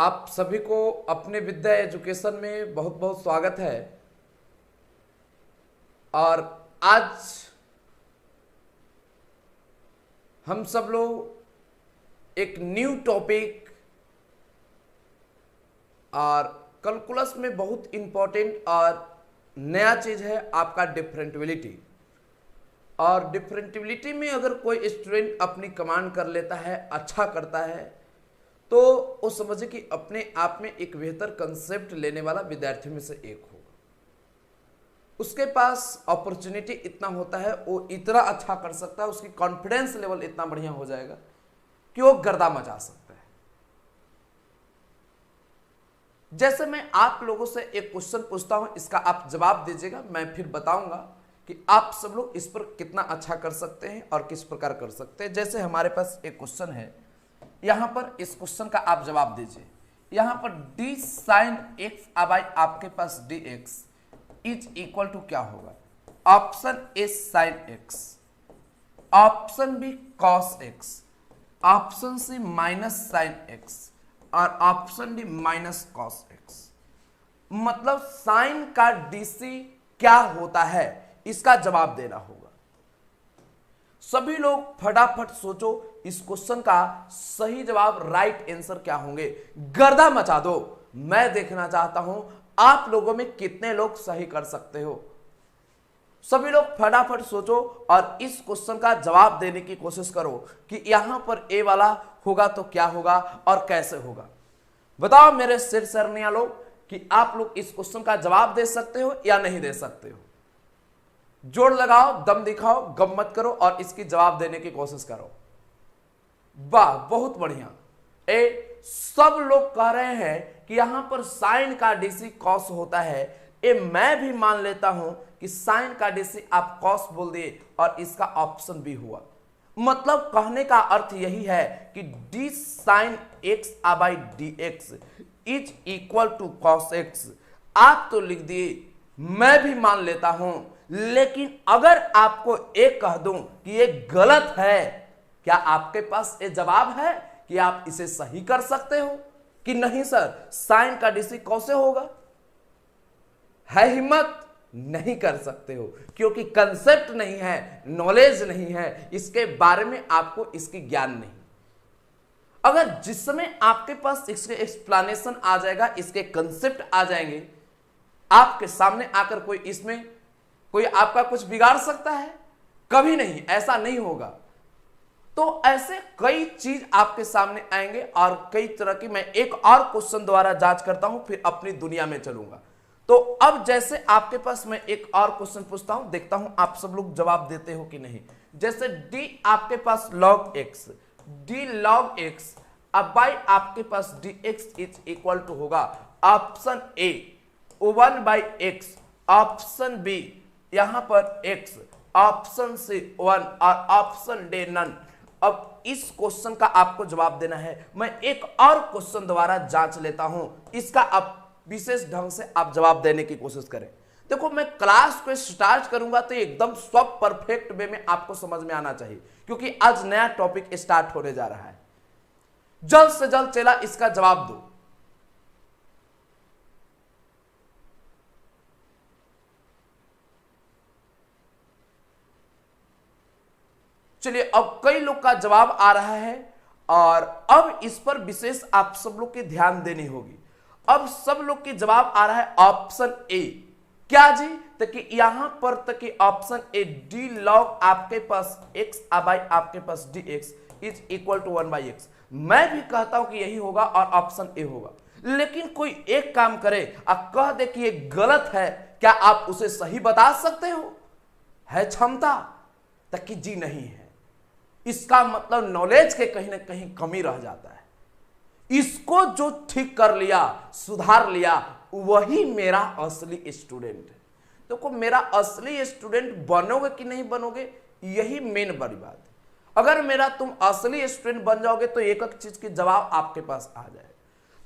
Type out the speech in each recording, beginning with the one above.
आप सभी को अपने विद्या एजुकेशन में बहुत बहुत स्वागत है। और आज हम सब लोग एक न्यू टॉपिक और कैलकुलस में बहुत इंपॉर्टेंट और नया चीज है आपका डिफरेंटिबिलिटी। और डिफरेंटिबिलिटी में अगर कोई स्टूडेंट अपनी कमांड कर लेता है, अच्छा करता है, तो वो समझे कि अपने आप में एक बेहतर कंसेप्ट लेने वाला विद्यार्थियों में से एक होगा। उसके पास अपॉर्चुनिटी इतना होता है, वो इतना अच्छा कर सकता है, उसकी कॉन्फिडेंस लेवल इतना बढ़िया हो जाएगा कि वो गर्दा मचा सकता है। जैसे मैं आप लोगों से एक क्वेश्चन पूछता हूं, इसका आप जवाब दीजिएगा, मैं फिर बताऊंगा कि आप सब लोग इस पर कितना अच्छा कर सकते हैं और किस प्रकार कर सकते हैं। जैसे हमारे पास एक क्वेश्चन है, यहां पर इस क्वेश्चन का आप जवाब दीजिए। यहां पर डी साइन एक्स बाई आपके पास d x is equal to क्या होगा? Option A sine x, option B cos x, option C minus sine x और option D minus cos x. मतलब साइन का डीसी क्या होता है, इसका जवाब देना होगा। सभी लोग फटाफट सोचो, इस क्वेश्चन का सही जवाब, राइट आंसर क्या होंगे? गर्दा मचा दो। मैं देखना चाहता हूं आप लोगों में कितने लोग सही कर सकते हो। सभी लोग फटाफट सोचो और इस क्वेश्चन का जवाब देने की कोशिश करो कि यहां पर ए वाला होगा तो क्या होगा और कैसे होगा। बताओ मेरे सिर सरनिया लोग कि आप लोग इस क्वेश्चन का जवाब दे सकते हो या नहीं दे सकते हो। जोर लगाओ, दम दिखाओ, गम मत करो और इसकी जवाब देने की कोशिश करो। वाह, बहुत बढ़िया। सब लोग कह रहे हैं कि यहां पर साइन का डीसी कॉस होता है। मैं भी मान लेता हूं कि साइन का डीसी आप कॉस बोल दिए और इसका ऑप्शन भी हुआ। मतलब कहने का अर्थ यही है कि d sine x by d x is equal to cos x. आप तो लिख दिए, मैं भी मान लेता हूं, लेकिन अगर आपको एक कह दूं कि ये गलत है, क्या आपके पास ये जवाब है कि आप इसे सही कर सकते हो कि नहीं? सर, साइन का डीसी कैसे होगा? है हिम्मत? नहीं कर सकते हो, क्योंकि कंसेप्ट नहीं है, नॉलेज नहीं है, इसके बारे में आपको इसकी ज्ञान नहीं। अगर जिस समय आपके पास इसके एक्सप्लेनेशन आ जाएगा, इसके कंसेप्ट आ जाएंगे, आपके सामने आकर कोई इसमें कोई आपका कुछ बिगाड़ सकता है? कभी नहीं, ऐसा नहीं होगा। तो ऐसे कई चीज आपके सामने आएंगे और कई तरह की। मैं एक और क्वेश्चन द्वारा जांच करता हूं, फिर अपनी दुनिया में चलूंगा। तो अब जैसे आपके पास मैं एक और क्वेश्चन पूछता हूं, देखता हूं आप सब लोग जवाब देते हो कि नहीं। जैसे डी आपके पास log x, d log x अब बाई आपके पास d x is equal to होगा option A 1/x, option B यहां पर x, ऑप्शन सी 1 और ऑप्शन डी नन। अब इस क्वेश्चन का आपको जवाब देना है। मैं एक और क्वेश्चन द्वारा जांच लेता हूं, इसका आप विशेष ढंग से आप जवाब देने की कोशिश करें। देखो, मैं क्लास को स्टार्ट करूंगा तो एकदम सब परफेक्ट वे में आपको समझ में आना चाहिए, क्योंकि आज नया टॉपिक स्टार्ट होने जा रहा है। जल्द से जल्द चला इसका जवाब दो। चलिए, अब कई लोग का जवाब आ रहा है और अब इस पर विशेष आप सब लोग की ध्यान देनी होगी। अब सब लोग के जवाब आ रहा है ऑप्शन ए। क्या जी? तो कि यहां पर तक कि ऑप्शन ए डी लॉग आपके पास एक्स बाई आपके पास d x is equal to 1/x। मैं भी कहता हूं कि यही होगा और ऑप्शन ए होगा, लेकिन कोई एक काम करे और कह दे कि ये गलत है, क्या आप उसे सही बता सकते हो? है क्षमता? तक कि जी नहीं है। इसका मतलब नॉलेज के कहीं ना कहीं कमी रह जाता है। इसको जो ठीक कर लिया, सुधार लिया, वही मेरा असली स्टूडेंट है। देखो, मेरा असली स्टूडेंट बनोगे कि नहीं बनोगे, यही मेन बड़ी बात है। अगर मेरा तुम असली स्टूडेंट बन जाओगे तो एक एक चीज के जवाब आपके पास आ जाए।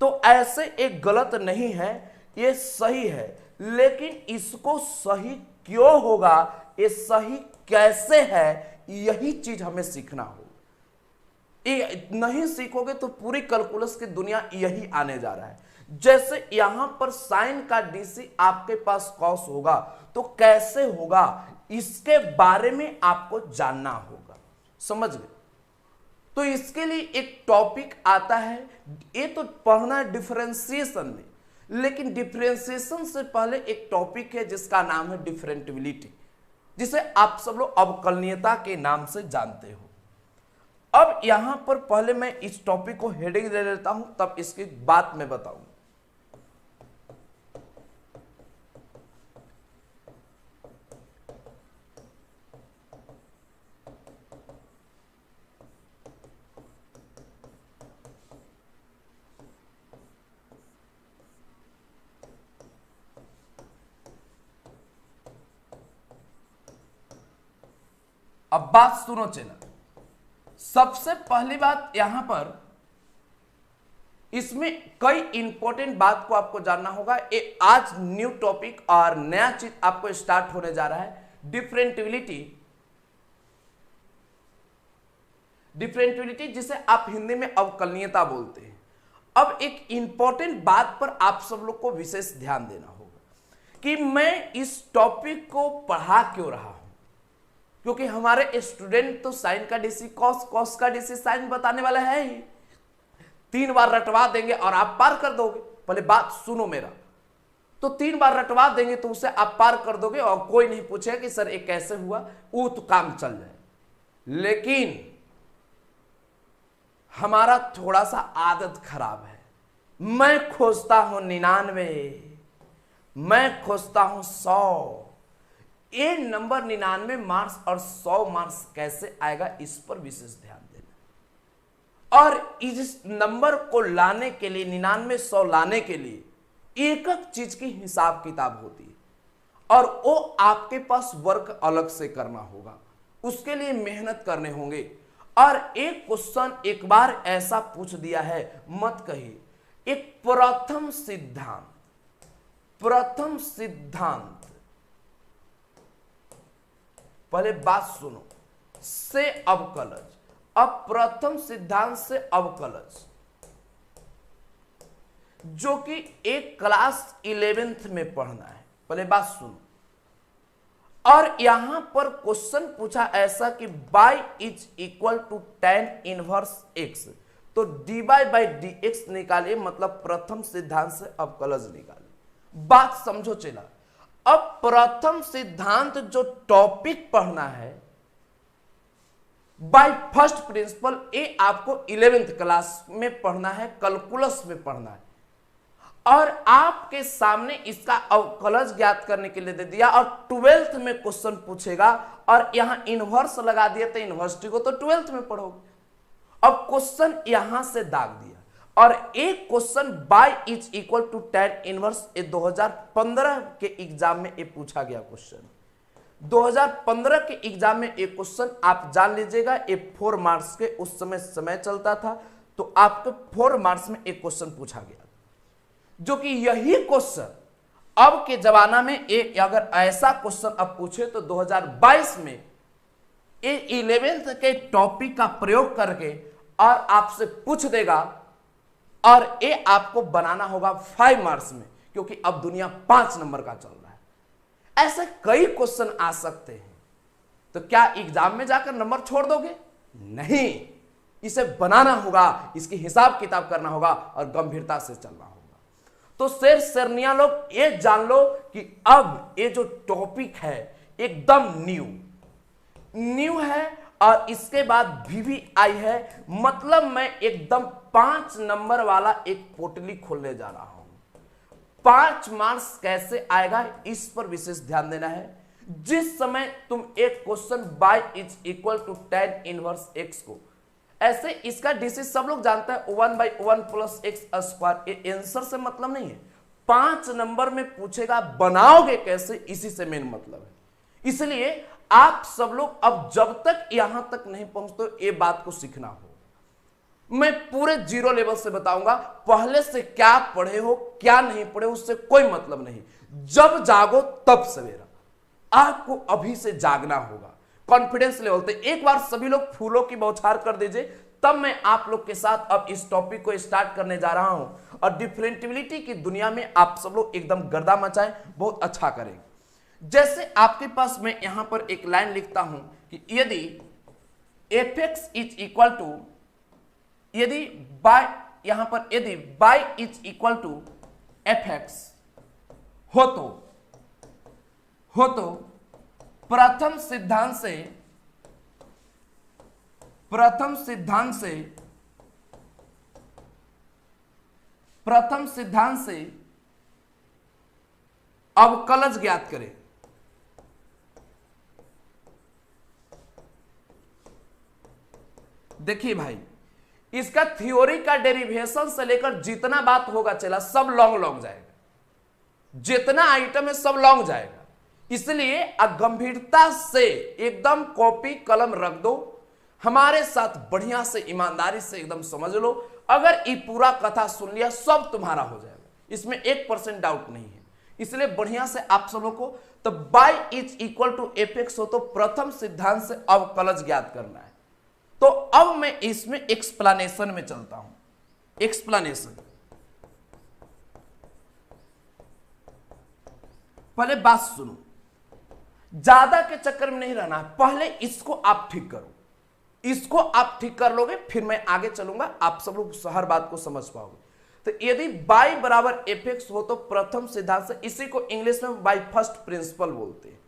तो ऐसे एक गलत नहीं है, ये सही है, लेकिन इसको सही क्यों होगा, ये सही कैसे है, यही चीज हमें सीखना होगा। ये नहीं सीखोगे तो पूरी कैलकुलस की दुनिया यही आने जा रहा है। जैसे यहां पर साइन का डीसी आपके पास कॉस होगा तो कैसे होगा, इसके बारे में आपको जानना होगा। समझ गए? तो इसके लिए एक टॉपिक आता है, ये तो पढ़ना है डिफरेंशिएशन में, लेकिन डिफरेंशिएशन से पहले एक टॉपिक है जिसका नाम है डिफरेंटिबिलिटी, जिसे आप सब लोग अवकलनीयता के नाम से जानते हो। अब यहां पर पहले मैं इस टॉपिक को हेडिंग दे लेता हूं, तब इसकी बात मैं बताऊंगा। अब बात सुनो चैनल, सबसे पहली बात यहां पर इसमें कई इंपॉर्टेंट बात को आपको जानना होगा। ये आज न्यू टॉपिक और नया चीज आपको स्टार्ट होने जा रहा है, डिफरेंटिबिलिटी। डिफरेंटिबिलिटी जिसे आप हिंदी में अवकलनीयता बोलते हैं। अब एक इंपॉर्टेंट बात पर आप सब लोग को विशेष ध्यान देना होगा कि मैं इस टॉपिक को पढ़ा क्यों रहा हूं, क्योंकि हमारे स्टूडेंट तो साइन का डीसी कॉस, कॉस का डीसी साइन बताने वाला है ही, 3 बार रटवा देंगे और आप पार कर दोगे। पहले बात सुनो मेरा, तो 3 बार रटवा देंगे तो उसे आप पार कर दोगे और कोई नहीं पूछेगा कि सर ये कैसे हुआ, वो तो काम चल जाए। लेकिन हमारा थोड़ा सा आदत खराब है, मैं खोजता हूं 99, मैं खोजता हूं 100। ये नंबर 99 मार्क्स और 100 मार्क्स कैसे आएगा, इस पर विशेष ध्यान देना। और इस नंबर को लाने के लिए, 99 100 लाने के लिए एक एक चीज की हिसाब किताब होती है और वो आपके पास वर्क अलग से करना होगा, उसके लिए मेहनत करने होंगे। और एक क्वेश्चन एक बार ऐसा पूछ दिया है, मत कहिए, एक प्रथम सिद्धांत, प्रथम सिद्धांत, पहले बात सुनो, से अवकलज। अब प्रथम सिद्धांत से अवकलज जो कि एक क्लास 11th में पढ़ना है, पहले बात सुनो। और यहां पर क्वेश्चन पूछा ऐसा कि y is equal to tan inverse x, तो dy बाई dx निकालिए, मतलब प्रथम सिद्धांत से अवकलज निकालिए। बात समझो चला। अब प्रथम सिद्धांत जो टॉपिक पढ़ना है बाय फर्स्ट प्रिंसिपल, ये आपको 11th क्लास में पढ़ना है, कैलकुलस में पढ़ना है। और आपके सामने इसका अवकलज ज्ञात करने के लिए दे दिया और 12th में क्वेश्चन पूछेगा और यहां इनवर्स लगा दिया तो इनवर्सिटी को तो 12th में पढ़ोगे। अब क्वेश्चन यहां से दाग दिया और एक question by is equal to tan inverse, ये 2015 के एग्जाम में ये पूछा गया क्वेश्चन। 2015 के एग्जाम में एक क्वेश्चन आप जान लीजिएगा, ये 4 मार्क्स के उस समय चलता था, तो आपको 4 मार्क्स में एक क्वेश्चन पूछा गया, जो कि यही क्वेश्चन अब के जमाना में एक अगर ऐसा क्वेश्चन अब पूछे तो 2022 में ये 11th के टॉपिक का प्रयोग करके और आपसे पूछ देगा और ये आपको बनाना होगा 5 मार्क्स में, क्योंकि अब दुनिया 5 नंबर का चल रहा है। ऐसे कई क्वेश्चन आ सकते हैं, तो क्या एग्जाम में जाकर नंबर छोड़ दोगे? नहीं, इसे बनाना होगा, इसकी हिसाब किताब करना होगा और गंभीरता से चलना होगा। तो शेर शेरनिया लोग ये जान लो कि अब ये जो टॉपिक है एकदम न्यू है और इसके बाद VVI है, मतलब मैं एकदम 5 नंबर वाला एक पोटली खोलने जा रहा हूं। 5 मार्क्स कैसे आएगा, इस पर विशेष ध्यान देना है। जिस समय तुम एक question y is equal to tan inverse x को, ऐसे इसका डीसी सब लोग जानते हैं 1/1 प्लस x स्क्वायर, ये आंसर से मतलब नहीं है, 5 नंबर में पूछेगा बनाओगे कैसे, इसी से मेन मतलब है। इसलिए आप सब लोग अब जब तक यहां तक नहीं पहुंचते ये बात को सीखना हो। मैं पूरे 0 लेवल से बताऊंगा, पहले से क्या पढ़े हो क्या नहीं पढ़े उससे कोई मतलब नहीं। जब जागो तब सवेरा, आपको अभी से जागना होगा। कॉन्फिडेंस लेवल, तो एक बार सभी लोग फूलों की बौछार कर दीजिए, तब मैं आप लोग के साथ अब इस टॉपिक को स्टार्ट करने जा रहा हूं और डिफरेंटिबिलिटी की दुनिया में आप सब लोग एकदम गर्दा मचाएं, बहुत अच्छा करेंगे। जैसे आपके पास मैं यहां पर एक लाइन लिखता हूं कि यदि fx इज इक्वल टू, यदि बाय, यहां पर यदि y is equal to fx हो तो प्रथम सिद्धांत से अवकलज ज्ञात करें। देखिए भाई, इसका थ्योरी का डेरिवेशन से लेकर जितना बात होगा चला सब लॉन्ग जाएगा, जितना आइटम है सब लॉन्ग जाएगा। इसलिए गंभीरता से एकदम कॉपी कलम रख दो, हमारे साथ बढ़िया से ईमानदारी से एकदम समझ लो। अगर ये पूरा कथा सुन लिया सब तुम्हारा हो जाएगा, इसमें 1% डाउट नहीं है। इसलिए बढ़िया से आप सब लोग को तो y is equal to fx हो तो प्रथम सिद्धांत से अवकलज ज्ञात करना है। तो अब मैं इसमें एक्सप्लेनेशन में चलता हूं। एक्सप्लेनेशन, पहले बात सुनो, ज्यादा के चक्कर में नहीं रहना है, पहले इसको आप ठीक करो। इसको आप ठीक कर लोगे फिर मैं आगे चलूंगा, आप सब लोग हर बात को समझ पाओगे। तो यदि y बराबर fx हो तो प्रथम सिद्धांत से, इसी को इंग्लिश में बाय फर्स्ट प्रिंसिपल बोलते हैं।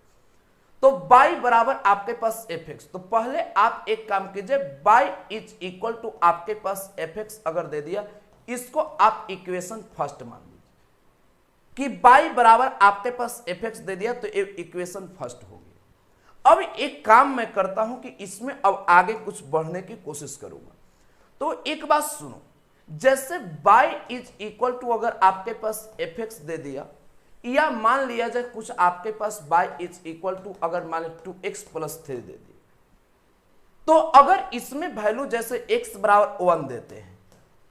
तो y बराबर आपके पास fx, तो पहले आप एक काम कीजिए, y इज इक्वल टू आपके पास fx अगर दे दिया, इसको आप इक्वेशन फर्स्ट मान लीजिए कि y बराबर आपके पास fx दे दिया तो इक्वेशन फर्स्ट हो गया। अब एक काम मैं करता हूं कि इसमें अब आगे कुछ बढ़ने की कोशिश करूंगा। तो एक बात सुनो, जैसे y इज इक्वल टू अगर आपके पास fx दे दिया, या मान लिया जाए कुछ आपके पास y इज इक्वल टू अगर मान ली 2x प्लस 3 दे दिया, तो अगर इसमें वैल्यू जैसे x बराबर 1 देते हैं,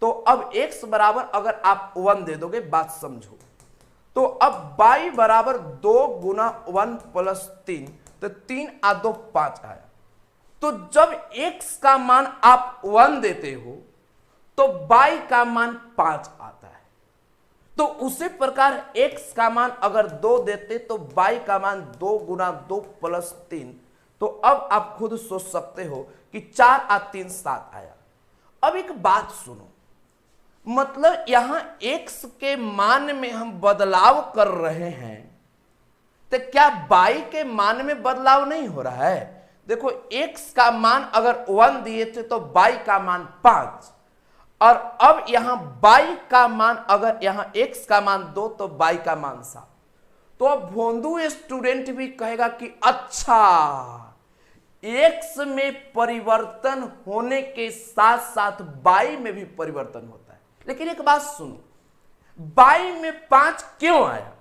तो अब x बराबर अगर आप 1 दे दोगे, बात समझो, तो अब y बराबर 2 गुना 1 प्लस 3, तो 3 आ 2 5 आया। तो जब x का मान आप 1 देते हो तो y का मान 5 आता है। तो उसी प्रकार x का मान अगर 2 देते तो y का मान 2 गुना 2 प्लस 3, तो अब आप खुद सोच सकते हो कि 4 आ 3 7 आया। अब एक बात सुनो, मतलब यहां x के मान में हम बदलाव कर रहे हैं, तो क्या y के मान में बदलाव नहीं हो रहा है? देखो, x का मान अगर 1 दिए थे तो y का मान 5, और अब यहां y का मान अगर यहां x का मान 2 तो y का मान 7। तो अब भोंदू स्टूडेंट भी कहेगा कि अच्छा, x में परिवर्तन होने के साथ साथ y में भी परिवर्तन होता है। लेकिन एक बात सुनो, y में 5 क्यों आया?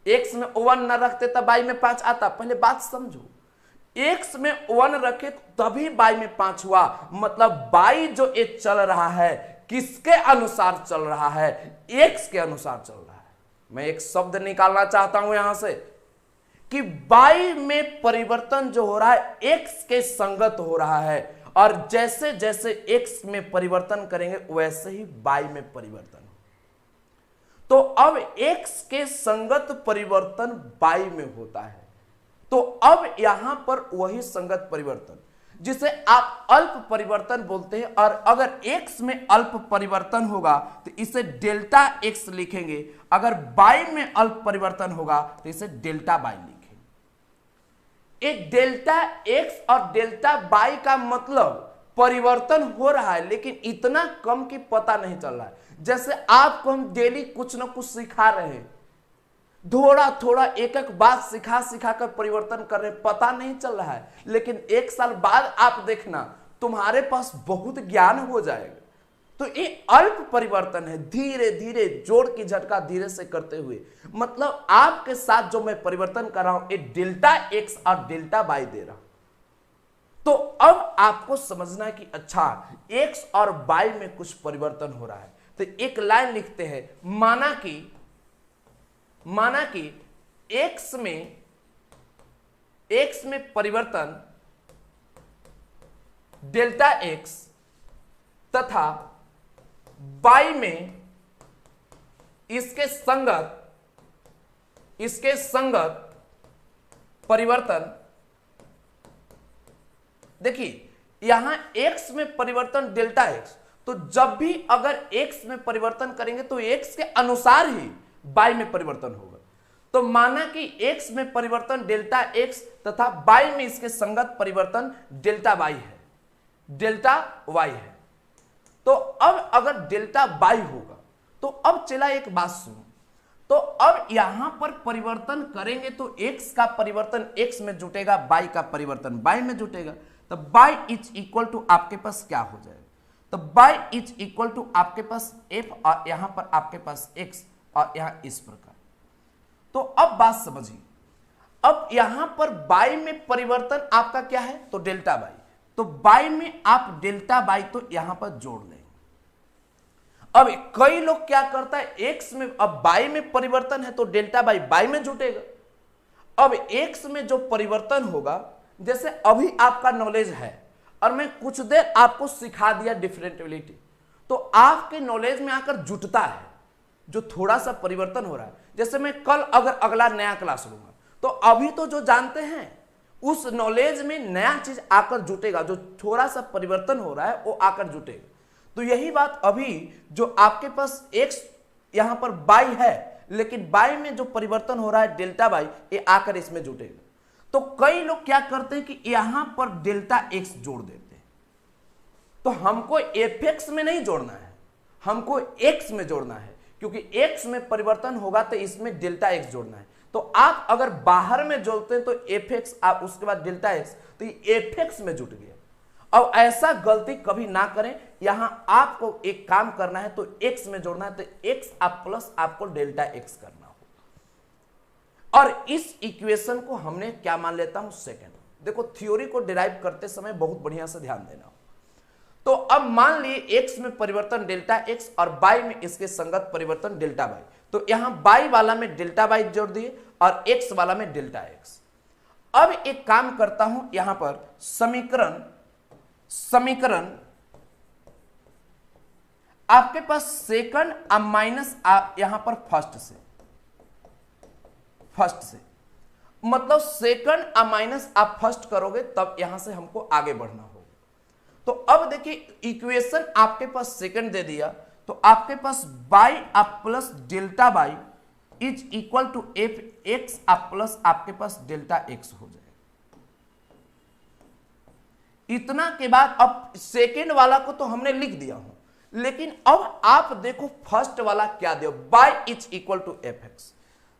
x में 1 न रखते तब y में 5 आता। पहले बात समझो, x में 1 रखे तभी y में 5 हुआ, मतलब y जो ये चल रहा है किसके अनुसार चल रहा है? x के अनुसार चल रहा है। मैं एक शब्द निकालना चाहता हूं यहां से कि y में परिवर्तन जो हो रहा है x के संगत हो रहा है, और जैसे जैसे x में परिवर्तन करेंगे वैसे ही y में परिवर्तन हो। तो अब x के संगत परिवर्तन y में होता है। तो अब यहां पर वही संगत परिवर्तन जिसे आप अल्प परिवर्तन बोलते हैं, और अगर x में अल्प परिवर्तन होगा तो इसे डेल्टा x लिखेंगे, अगर y में अल्प परिवर्तन होगा तो इसे डेल्टा y लिखेंगे। एक डेल्टा x और डेल्टा y का मतलब परिवर्तन हो रहा है, लेकिन इतना कम कि पता नहीं चल रहा है। जैसे आपको हम डेली कुछ ना कुछ सिखा रहे हैं, थोड़ा थोड़ा एक एक बात सिखा सिखा कर परिवर्तन कर रहे, पता नहीं चल रहा है, लेकिन 1 साल बाद आप देखना तुम्हारे पास बहुत ज्ञान हो जाएगा। तो ये अल्प परिवर्तन है, धीरे धीरे जोड़ की झटका धीरे से करते हुए, मतलब आपके साथ जो मैं परिवर्तन कर रहा हूं ये डेल्टा x और डेल्टा y दे रहा हूं। तो अब आपको समझना है कि अच्छा x और y में कुछ परिवर्तन हो रहा है। तो एक लाइन लिखते हैं, माना कि x में परिवर्तन डेल्टा एक्स तथा y में इसके संगत परिवर्तन। देखिए यहां x में परिवर्तन डेल्टा x, तो जब भी अगर x में परिवर्तन करेंगे तो x के अनुसार ही y में परिवर्तन होगा। तो माना कि x में परिवर्तन डेल्टा x तथा y में इसके संगत परिवर्तन डेल्टा y है, डेल्टा y है। तो अब अगर डेल्टा y होगा तो अब चला एक बात सुनो, तो अब यहां पर परिवर्तन करेंगे तो x का परिवर्तन x में जुटेगा, y का परिवर्तन y में जुटेगा। तो y इज इक्वल टू आपके पास क्या हो जाएगा, तो y इज इक्वल टू आपके पास f और यहां पर आपके पास x और यहां इस प्रकार। तो अब बात समझिए, अब यहां पर y में परिवर्तन आपका क्या है, तो डेल्टा y, तो y में आप डेल्टा y तो यहां पर जोड़ लेंगे। अब कई लोग क्या करता है, x में अब y में परिवर्तन है तो डेल्टा y में जुटेगा। अब x में जो परिवर्तन होगा, जैसे अभी आपका नॉलेज है और मैं कुछ देर आपको सिखा दिया डिफरेंटिबिलिटी, तो आपके नॉलेज में आकर जुटता है जो थोड़ा सा परिवर्तन हो रहा है। जैसे मैं कल अगर अगला नया क्लास लूंगा तो अभी तो जो जानते हैं उस नॉलेज में नया चीज आकर जुटेगा, जो थोड़ा सा परिवर्तन हो रहा है वो आकर जुटेगा। तो यही बात अभी जो आपके पास x यहां पर y है, लेकिन y में जो परिवर्तन हो रहा है डेल्टा y, ये आकर इसमें जुटेगा। तो कई लोग क्या करते हैं कि यहां पर डेल्टा x जोड़ देते हैं, तो हमको fx में नहीं जोड़ना है, हमको x में जोड़ना है, क्योंकि x में परिवर्तन होगा तो इसमें डेल्टा x जोड़ना है। तो आप अगर बाहर में जोड़ते हैं तो fx, आप उसके बाद डेल्टा x, तो ये fx में जुट गया। अब ऐसा गलती कभी ना करें, यहां आपको एक काम करना है तो x में जोड़ना है, तो x आप प्लस आपको डेल्टा x करना हो। और इस इक्वेशन को हमने क्या मान लेता हूं, सेकंड। देखो थ्योरी को डिराइव करते समय बहुत बढ़िया से ध्यान देना हो। तो अब मान लिए x में परिवर्तन डेल्टा x और y में इसके संगत परिवर्तन डेल्टा y, तो यहां y वाला में डेल्टा y जोड़ दिए और x वाला में डेल्टा x। अब एक काम करता हूं, यहां पर समीकरण आपके पास सेकंड अब माइनस यहां पर फर्स्ट से, मतलब सेकंड अब माइनस आप फर्स्ट करोगे तब यहां से हमको आगे बढ़ना होगा। तो अब देखिए इक्वेशन आपके पास सेकंड दे दिया, तो आपके पास y आप plus delta y is equal to f x आप प्लस आपके पास डेल्टा x हो जाएगा। इतना के बाद अब सेकंड वाला को तो हमने लिख दिया हूं, लेकिन अब आप देखो फर्स्ट वाला क्या दिया, y is equal to f x,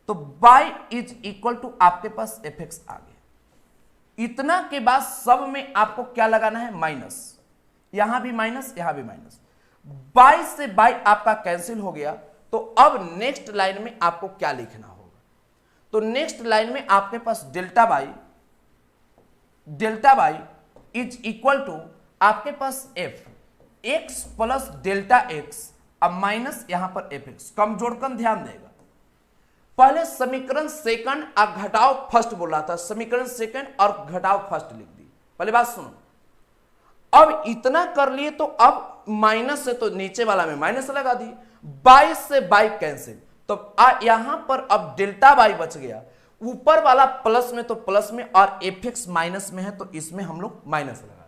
तो y इज इक्वल टू आपके पास एफ एक्स आ गया। इतना के बाद सब में आपको क्या लगाना है, माइनस, यहां भी माइनस, यहां भी माइनस, y से y आपका कैंसिल हो गया। तो अब नेक्स्ट लाइन में आपको क्या लिखना होगा, तो नेक्स्ट लाइन में आपके पास delta y is equal to आपके पास f x plus delta x, अब माइनस यहां पर एफ एक्स, कम जोड़कर ध्यान देगा। पहले समीकरण सेकंड और घटाओ फर्स्ट बोल रहा था, समीकरण सेकंड और घटाओ फर्स्ट लिख दी। पहले बात सुनो, अब इतना कर लिए तो अब माइनस से तो नीचे वाला में माइनस लगा दी, 22 से 22 कैंसिल, तो यहां पर अब डेल्टा y बच गया, ऊपर वाला प्लस में तो प्लस में और एफ एक्स माइनस में है तो इसमें हम लोग माइनस लगा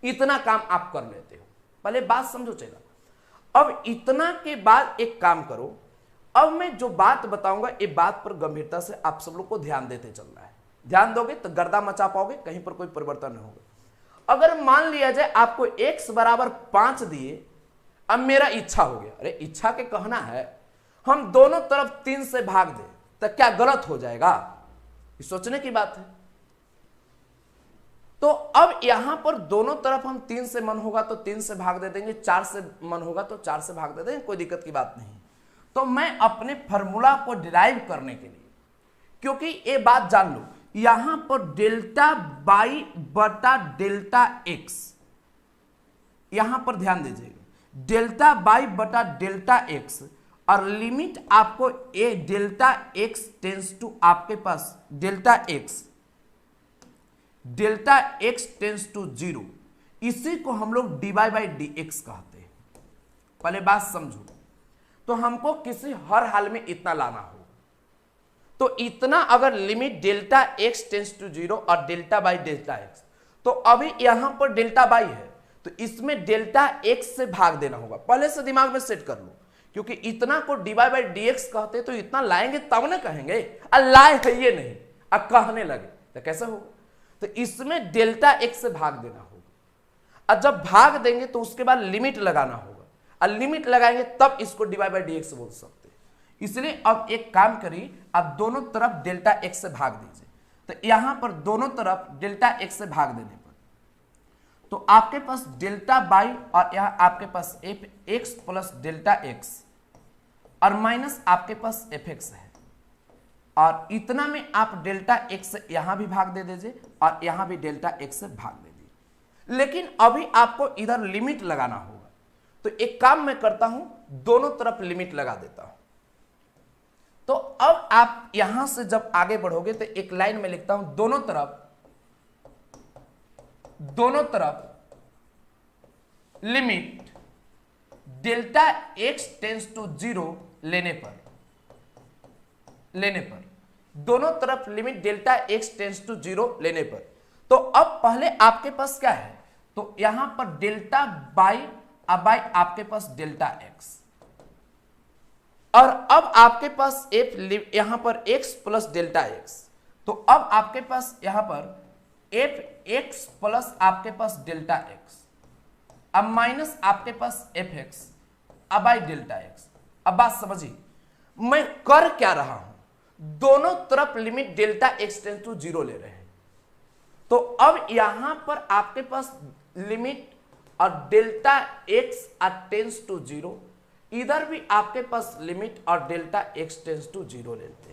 दी। इतना काम आप कर लेते हो, पहले बात समझो चला। अब इतना के बाद एक काम करो, अब मैं जो बात बताऊंगा ये बात पर गंभीरता से आप सब लोग को ध्यान देते चलना है। ध्यान दोगे तो गर्दा मचा पाओगे, कहीं पर कोई परिवर्तन नहीं होगा। अगर मान लिया जाए आपको x बराबर 5 दिए, अब मेरा इच्छा हो गया, अरे इच्छा के कहना है हम दोनों तरफ 3 से भाग दें, तो क्या गलत हो जाएगा, ये सोचने की बात है। तो अब यहां पर दोनों तरफ हम 3 से मन होगा तो 3 से भाग दे देंगे, 4 से मन होगा तो 4 से भाग दे देंगे, कोई दिक्कत की बात नहीं। तो मैं अपने फॉर्मूला को डिराइव करने के लिए, क्योंकि ये बात जान लो, यहां पर डेल्टा y बटा डेल्टा x, यहां पर ध्यान दीजिएगा, डेल्टा y बटा डेल्टा x, और लिमिट आपको ए डेल्टा x टेंस टू आपके पास डेल्टा x टेंस टू 0, इसी को हम लोग dy बाई डी एक्स कहते हैं। पहले बात समझो, तो हमको किसी हर हाल में इतना लाना होगा, तो इतना अगर limit delta x tends to 0 और डेल्टा बाई डेल्टा एक्स, तो अभी यहां पर डेल्टा बाई है तो इसमें डेल्टा एक्स से भाग देना होगा। पहले से दिमाग में सेट कर लो, क्योंकि इतना को dy बाई डी एक्स कहते तो इतना लाएंगे तब ना कहेंगे लाए है ये नहीं, अब कहने लगे तो कैसे होगा। तो इसमें डेल्टा एक्स से भाग देना होगा, और जब भाग देंगे तो उसके बाद लिमिट लगाना होगा, और लिमिट लगाएंगे तब इसको dy बाई डी एक्स बोल सकते हैं। इसलिए अब एक काम करिए, आप दोनों तरफ डेल्टा एक्स से भाग दीजिए। तो यहां पर दोनों तरफ डेल्टा एक्स से भाग देने पर तो आपके पास डेल्टा बाई और यहां आपके पास f x plus delta x और माइनस आपके पास एफ एक्स है, और इतना में आप डेल्टा एक्स से यहां भी भाग दे दीजिए और यहां भी डेल्टा एक्स से भाग दे दीजिए। लेकिन अभी आपको इधर लिमिट लगाना होगा, तो एक काम मैं करता हूं, दोनों तरफ लिमिट लगा देता हूं। तो अब आप यहां से जब आगे बढ़ोगे तो एक लाइन में लिखता हूं, दोनों तरफ limit delta x tends to 0 लेने पर दोनों तरफ limit delta x tends to 0 लेने पर, तो अब पहले आपके पास क्या है, तो यहां पर डेल्टा बाई आपके पास डेल्टा एक्स, और अब आपके पास एफ यहां पर एक्स प्लस डेल्टा एक्स, तो अब आपके पास यहां पर एफ एक्स प्लस आपके पास डेल्टा एक्स, अब माइनस आपके पास एफ एक्स अब बाई डेल्टा एक्स। अब बात समझिए मैं कर क्या रहा हूं, दोनों तरफ limit delta x tends to 0 ले रहे हैं। तो अब यहां पर आपके पास लिमिट और डेल्टा एक्स टेंस टू 0, इधर भी आपके पास लिमिट और डेल्टा एक्स टेंस टू 0 लेते हैं।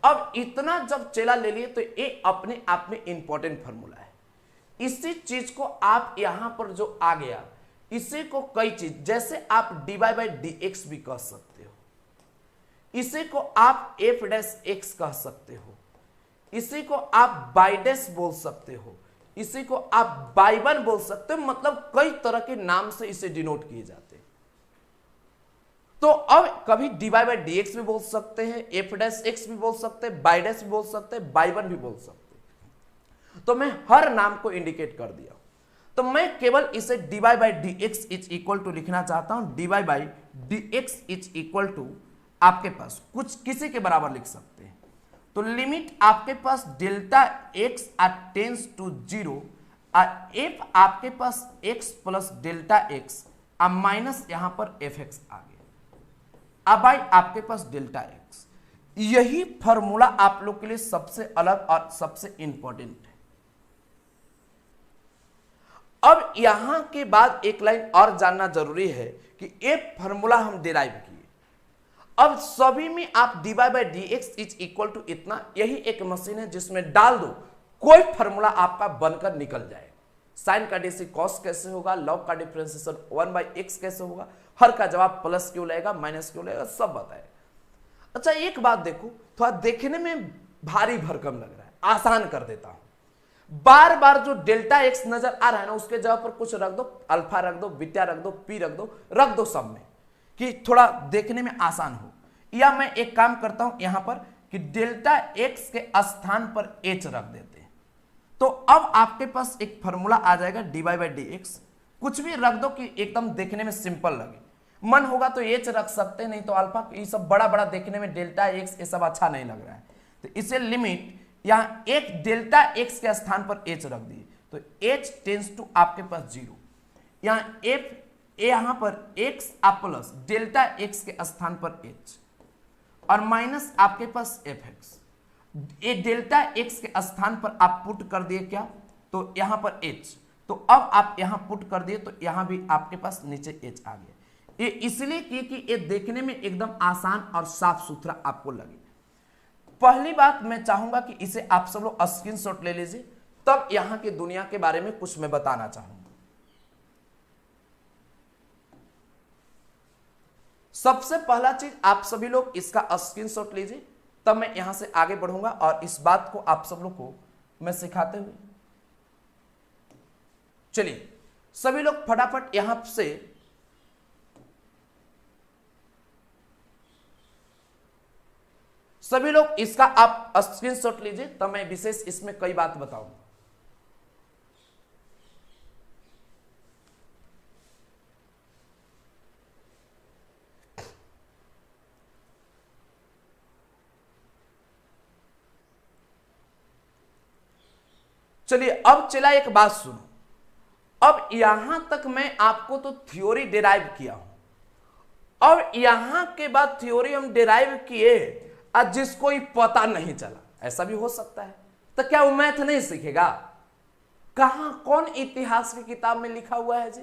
अब इतना जब चेला ले लिए तो ये अपने आप में इंपॉर्टेंट फॉर्मूला है। इसी चीज को आप यहां पर जो आ गया, इसी को कई चीज, जैसे आप dy बाई डी एक्स भी कह सकते हो, इसी को आप एफ डैश एक्स कह सकते हो, इसी को आप बाई डैश बोल सकते हो, इसी को आप बाई वन बोल सकते हो, मतलब कई तरह के नाम से इसे डिनोट किए जाते हैं। तो अब कभी dy बाई डी एक्स भी बोल सकते हैं, एफ डैश एक्स भी बोल सकते हैं, बाई डैश भी बोल सकते हैं, बाई वन भी बोल सकते हैं। तो मैं हर नाम को इंडिकेट कर दिया, तो मैं केवल इसे dy by d x is equal to लिखना चाहता हूं। dy by d x is equal to आपके पास कुछ किसी के बराबर लिख सकते हैं, तो लिमिट आपके पास डेल्टा एक्स टेंस टू 0 और एफ आपके पास एक्स प्लस डेल्टा एक्स और माइनस यहां पर एफ एक्स आ गया, अब आई आपके पास डेल्टा एक्स। यही फॉर्मूला आप लोग के लिए सबसे अलग और सबसे इंपॉर्टेंट है। अब यहां के बाद एक लाइन और जानना जरूरी है कि एक फॉर्मूला हम डिराइव किए, अब सभी में आप dy by d x is equal to इतना, यही एक मशीन है जिसमें डाल दो कोई फॉर्मूला आपका बनकर निकल जाए। साइन का डेसी कॉस कैसे होगा, लॉग का डिफरेंशिएशन 1 बाई एक्स कैसे होगा, हर का जवाब प्लस क्यों लगेगा माइनस क्यों लगेगा, सब बताएगा। अच्छा एक बात देखो, थोड़ा देखने में भारी भरकम लग रहा है, आसान कर देता हूं। बार बार जो डेल्टा एक्स नजर आ रहा है ना, उसके जगह पर कुछ रख दो, अल्फा रख दो, बीटा रख दो, पी रख दो सब में, कि थोड़ा देखने में आसान हो। या मैं एक काम करता हूं यहां पर कि डेल्टा एक्स के स्थान पर एच रख देते हैं, तो अब आपके पास एक फॉर्मूला आ जाएगा dy बाई डी एक्स। कुछ भी रख दो कि एकदम देखने में सिंपल लगे, मन होगा तो एच रख सकते, नहीं तो अल्फा, ये सब बड़ा बड़ा देखने में डेल्टा एक्स ये सब अच्छा नहीं लग रहा है, तो इसे लिमिट यहां एक डेल्टा एक्स के स्थान पर एच रख दिए, तो एच टेंस टू आपके पास 0, यहां एफ यहां पर x प्लस डेल्टा एक्स के स्थान पर h और माइनस आपके पास एफ एक्स, ये डेल्टा एक्स के स्थान पर आप पुट कर दिए क्या, तो यहां पर h, तो अब आप यहां पुट कर दिए तो यहां भी आपके पास नीचे h आ गया। ये इसलिए कि ये देखने में एकदम आसान और साफ सुथरा आपको लगे। पहली बात मैं चाहूंगा कि इसे आप सब लोग स्क्रीनशॉट ले लीजिए, तब यहां की दुनिया के बारे में कुछ मैं बताना चाहूंगा। सबसे पहला चीज आप सभी लोग इसका स्क्रीनशॉट लीजिए, तब मैं यहां से आगे बढ़ूंगा और इस बात को आप सब लोग को मैं सिखाते हुए चलिए सभी लोग फटाफट यहां से सभी लोग इसका आप स्क्रीनशॉट लीजिए, तब मैं विशेष इसमें कई बात बताऊंगा। चलिए अब चला एक बात सुनो, अब यहां तक मैं आपको तो थ्योरी डिराइव किया हूं, अब यहां के बाद थ्योरी हम डिराइव किए और जिसको ही पता नहीं चला, ऐसा भी हो सकता है, तो क्या वो मैथ नहीं सीखेगा? कहां कौन इतिहास की किताब में लिखा हुआ है जी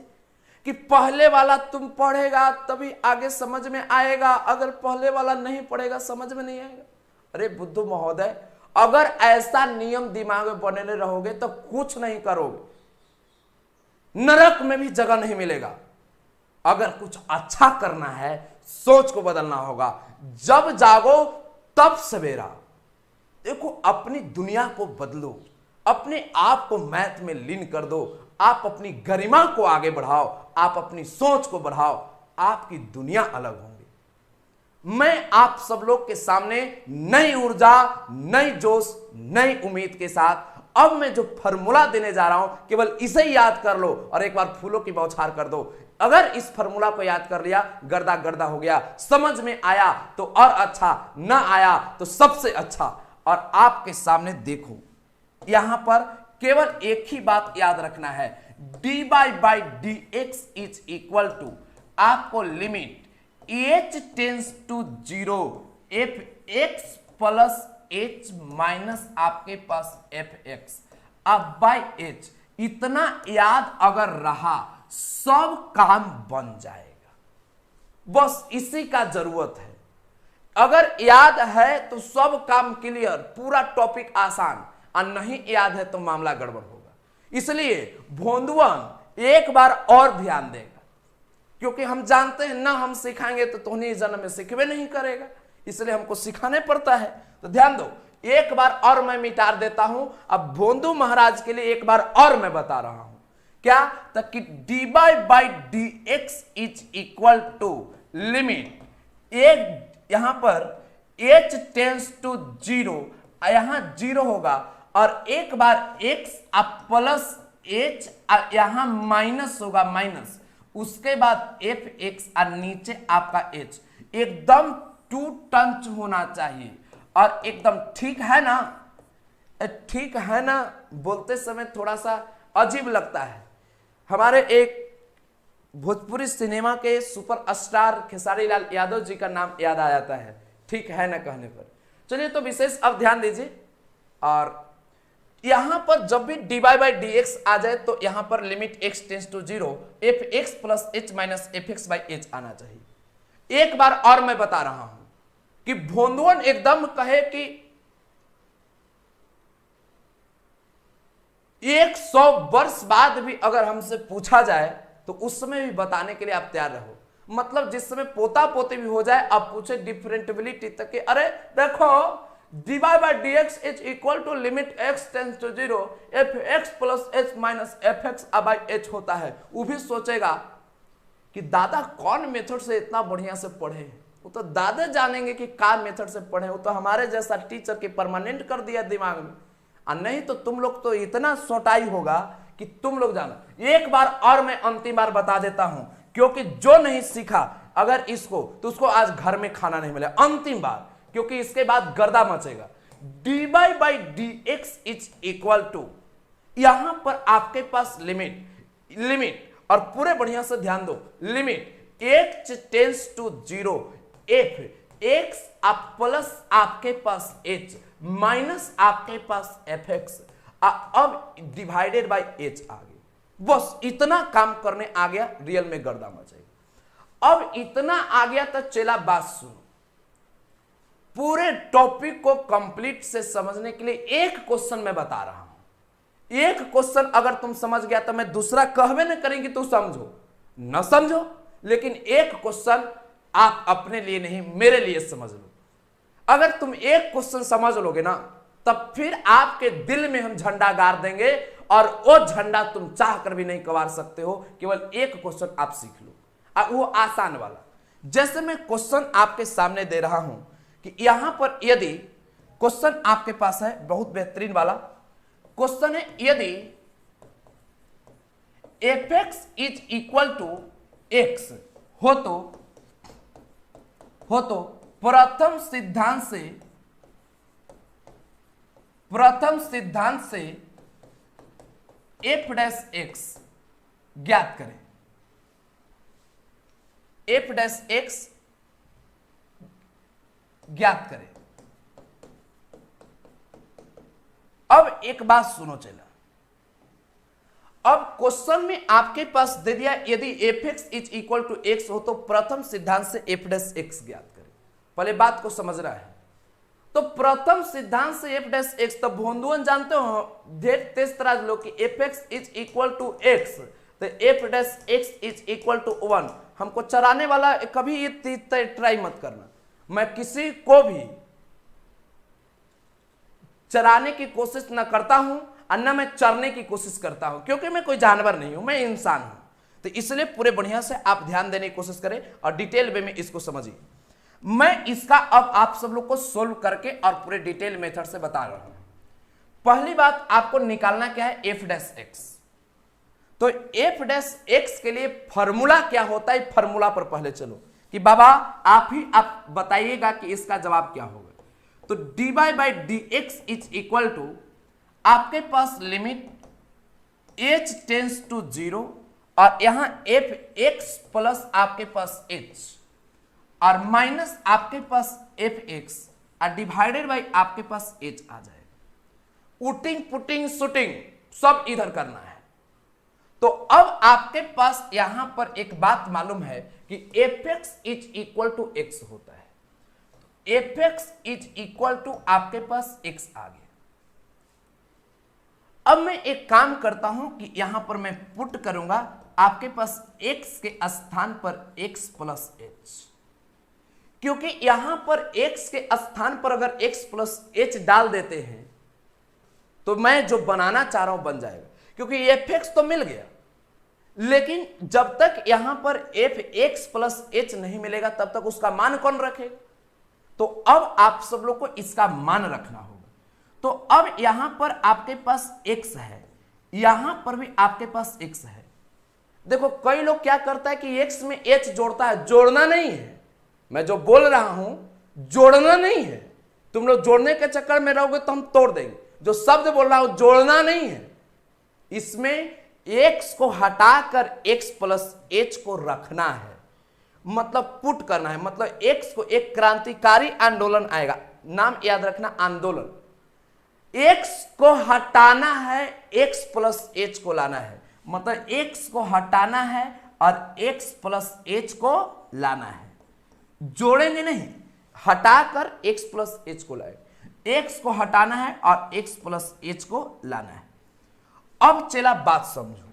कि पहले वाला तुम पढ़ेगा तभी आगे समझ में आएगा, अगर पहले वाला नहीं पढ़ेगा समझ में नहीं आएगा? अरे बुद्धू महोदय, अगर ऐसा नियम दिमाग में बने रहोगे तो कुछ नहीं करोगे, नरक में भी जगह नहीं मिलेगा। अगर कुछ अच्छा करना है, सोच को बदलना होगा। जब जागो तब सवेरा। देखो, अपनी दुनिया को बदलो, अपने आप को मैथ में लीन कर दो, आप अपनी गरिमा को आगे बढ़ाओ, आप अपनी सोच को बढ़ाओ, आपकी दुनिया अलग होगी। मैं आप सब लोग के सामने नई ऊर्जा, नई जोश, नई उम्मीद के साथ अब मैं जो फॉर्मूला देने जा रहा हूं, केवल इसे याद कर लो और एक बार फूलों की बौछार कर दो। अगर इस फॉर्मूला को याद कर लिया, गर्दा गर्दा हो गया, समझ में आया तो और अच्छा, ना आया तो सबसे अच्छा। और आपके सामने देखो, यहां पर केवल एक ही बात याद रखना है, dy by d x is equal to, आपको limit h tends to 0 f x plus h minus आपके पास एफ एक्स अब बाई h, इतना याद अगर रहा सब काम बन जाएगा। बस इसी का जरूरत है। अगर याद है तो सब काम क्लियर, पूरा टॉपिक आसान, और नहीं याद है तो मामला गड़बड़ होगा। इसलिए भोंदुआन एक बार और ध्यान देगा, क्योंकि हम जानते हैं ना हम सिखाएंगे तो तुम्हें जन्म में सीखवे नहीं करेगा, इसलिए हमको सिखाने पड़ता है। तो ध्यान दो, एक बार और मैं मिटा देता हूं। अब भोंदू महाराज के लिए एक बार और मैं बता रहा हूं, क्या? ताकि dy by d x is equal to limit एक, यहां पर h टेंस टू 0, यहां 0 होगा, और एक बार x अब प्लस h, यहां माइनस होगा, माइनस, उसके बाद एफ एक्स और नीचे आपका h, एकदम टू टंच होना चाहिए। और एकदम ठीक है ना? ठीक है ना बोलते समय थोड़ा सा अजीब लगता है। हमारे एक भोजपुरी सिनेमा के सुपरस्टार खेसारी लाल यादव जी का नाम याद आ जाता है ठीक है ना कहने पर। चलिए तो विशेष अब ध्यान दीजिए, और यहां पर जब भी dy बाई डी एक्स आ जाए तो यहां पर limit x tends to 0 f x plus h minus f x by h आना चाहिए। एक बार और मैं बता रहा हूं कि भोंदुअन एकदम कहे कि 100 वर्ष बाद भी अगर हमसे पूछा जाए तो उस समय भी बताने के लिए आप तैयार रहो। मतलब जिस समय पोता पोते भी हो जाए, आप पूछे डिफरेंटिबिलिटी तक के, अरे देखो dy by d x is equal to limit x tends to 0 f x plus h minus f x by h होता है, वो भी सोचेगा कि दादा कौन मेथड से इतना बढ़िया से पढ़े। वो तो दादा जानेंगे कि का मेथड से पढ़े, वो तो हमारे जैसा टीचर के परमानेंट कर दिया दिमाग में। और नहीं तो तुम लोग तो इतना सोटाई होगा कि तुम लोग जानो। एक बार और मैं अंतिम बार बता देता हूं, क्योंकि जो नहीं सीखा अगर इसको, तो उसको आज घर में खाना नहीं मिलेगा। अंतिम बार, क्योंकि इसके बाद गर्दा मचेगा। dy by d x is equal to, यहां पर आपके पास लिमिट और पूरे बढ़िया से ध्यान दो, limit h tends to 0 f x आप प्लस आपके पास h माइनस आपके पास एफ एक्स, अब डिवाइडेड बाई h आ गई। बस इतना काम करने आ गया, रियल में गर्दा मचेगा। अब इतना आ गया तो चला बात सुनो। पूरे टॉपिक को कंप्लीट से समझने के लिए एक क्वेश्चन मैं बता रहा हूं। एक क्वेश्चन अगर तुम समझ गया तो मैं दूसरा कहवे न करेंगे तू समझो न समझो, लेकिन एक क्वेश्चन आप अपने लिए नहीं मेरे लिए समझ लो। अगर तुम एक क्वेश्चन समझ लोगे ना, तब फिर आपके दिल में हम झंडा गाड़ देंगे और वो झंडा तुम चाह कर भी नहीं कवार सकते हो। केवल एक क्वेश्चन आप सीख लो, वो आसान वाला। जैसे मैं क्वेश्चन आपके सामने दे रहा हूं कि यहां पर यदि क्वेश्चन आपके पास है, बहुत बेहतरीन वाला क्वेश्चन है, यदि fx is equal to x हो तो प्रथम सिद्धांत से f डैश x ज्ञात करें। f डैश x ज्ञात करें। अब एक बात सुनो चला, अब क्वेश्चन में आपके पास दे दिया यदि fx is equal to x हो तो प्रथम सिद्धांत से f डैश x ज्ञात करें। पहले बात को समझना है। तो प्रथम सिद्धांत से f डैश x, तब भोंदुअन जानते हो ढेर तेज तरह लोग कि fx is equal to x, तो f dash x is equal to 1। हमको चराने वाला कभी ये ट्राई मत करना। मैं किसी को भी चराने की कोशिश न करता हूं और न मैं चरने की कोशिश करता हूं, क्योंकि मैं कोई जानवर नहीं हूं, मैं इंसान हूं। तो इसलिए पूरे बढ़िया से आप ध्यान देने की कोशिश करें और डिटेल वे में इसको समझिए। मैं इसका अब आप सब लोग को सोल्व करके और पूरे डिटेल मेथड से बता रहा हूं। पहली बात आपको निकालना क्या है, f डैश x। तो f डैश x के लिए फॉर्मूला क्या होता है, फॉर्मूला पर पहले चलो कि बाबा आप बताइएगा कि इसका जवाब क्या होगा। तो dy by d x is equal to आपके पास लिमिट h टेंस टू 0 और यहां fx प्लस आपके पास h और माइनस आपके पास fx और डिवाइडेड बाई आपके पास h आ जाएगा। उटिंग पुटिंग शूटिंग सब इधर करना है। तो अब आपके पास यहां पर एक बात मालूम है कि fx is equal to x होता है। fx इज इक्वल टू आपके पास x आ गया। अब मैं एक काम करता हूं कि यहां पर मैं पुट करूंगा आपके पास x के स्थान पर x प्लस h, क्योंकि यहां पर x के स्थान पर अगर x प्लस h डाल देते हैं तो मैं जो बनाना चाह रहा हूं बन जाएगा, क्योंकि fx तो मिल गया, लेकिन जब तक यहां पर fx प्लस h नहीं मिलेगा तब तक उसका मान कौन रखेगा। तो अब आप सब लोग को इसका मान रखना होगा। तो अब यहां पर आपके पास x है, यहां पर भी आपके पास x है। देखो कई लोग क्या करता है कि x में h जोड़ता है, जोड़ना नहीं है। मैं जो बोल रहा हूं जोड़ना नहीं है। तुम लोग जोड़ने के चक्कर में रहोगे तो हम तोड़ देंगे। जो शब्द बोल रहा हूं जोड़ना नहीं है, इसमें x को हटाकर x प्लस h को रखना है, मतलब पुट करना है। मतलब x को एक क्रांतिकारी आंदोलन आएगा, नाम याद रखना आंदोलन। x को हटाना है, x प्लस h को लाना है, मतलब x को हटाना है और x प्लस h को लाना है। जोड़ेंगे नहीं, हटाकर x प्लस h को लाएंगे। x को हटाना है और x प्लस h को लाना है। अब चला बात समझो,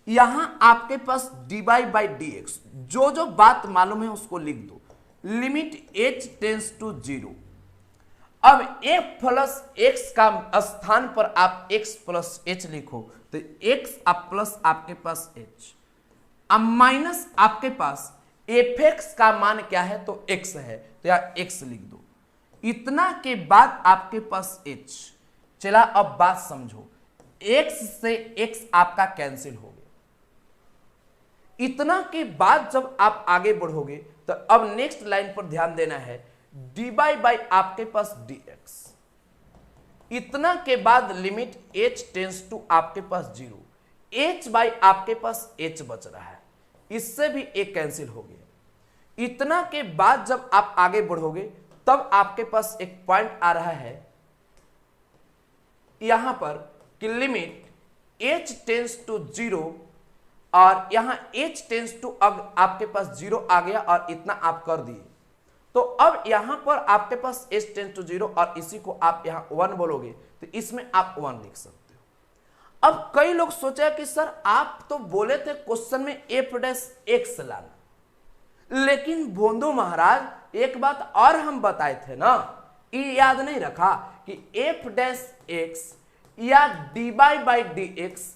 यहां आपके पास dy बाई डी एक्स, जो जो बात मालूम है उसको लिख दो। Limit h tends to 0। अब f प्लस x का स्थान पर आप x प्लस h लिखो तो x अब प्लस आपके पास h, अब माइनस आपके पास fx का मान क्या है तो x है, तो यहां x लिख दो। इतना के बाद आपके पास h। चला अब बात समझो, x से x आपका कैंसिल हो गया। इतना के बाद जब आप आगे बढ़ोगे तो अब नेक्स्ट लाइन पर ध्यान देना है, dy बाई आपके पास dx। इतना के बाद लिमिट h टेंस टू आपके पास 0, h बाई आपके पास h बच रहा है, इससे भी एक कैंसिल हो गया। इतना के बाद जब आप आगे बढ़ोगे तब आपके पास एक पॉइंट आ रहा है यहां पर कि लिमिट h टेंस टू 0 और यहां h टेंस टू अब आपके पास 0 आ गया और इतना आप कर दिए। तो अब यहां पर आपके पास h टेंस टू 0 और इसी को आप यहां 1 बोलोगे तो इसमें आप 1 लिख सकते हो। अब कई लोग सोचे कि सर आप तो बोले थे क्वेश्चन में f डैश x लाना, लेकिन बोंदू महाराज एक बात और हम बताए थे ना, ये याद नहीं रखा कि f डैश x या dy बाई डी एक्स,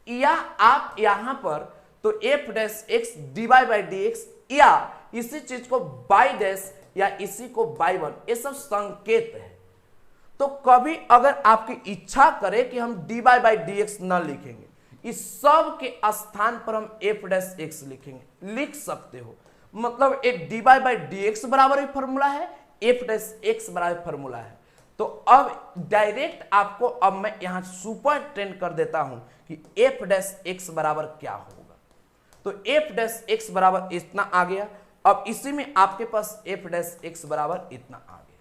या आप यहां पर तो f dash x dy by d x, या इसी चीज को बाई डैश या इसी को बाई वन, ये सब संकेत है। तो कभी अगर आपकी इच्छा करे कि हम dy बाई डी एक्स न लिखेंगे, इस सब के स्थान पर हम एफ डैश एक्स लिखेंगे, लिख सकते हो। मतलब एक dy बाई डी एक्स बराबर ही फॉर्मूला है, एफ डैश एक्स बराबर फॉर्मूला है। तो अब डायरेक्ट आपको अब मैं यहां सुपर ट्रेंड कर देता हूं कि एफ डैश एक्स बराबर क्या होगा। तो एफ डैश एक्स बराबर इतना आ गया। अब इसी में आपके पास एफ डैश एक्स बराबर इतना आ गया,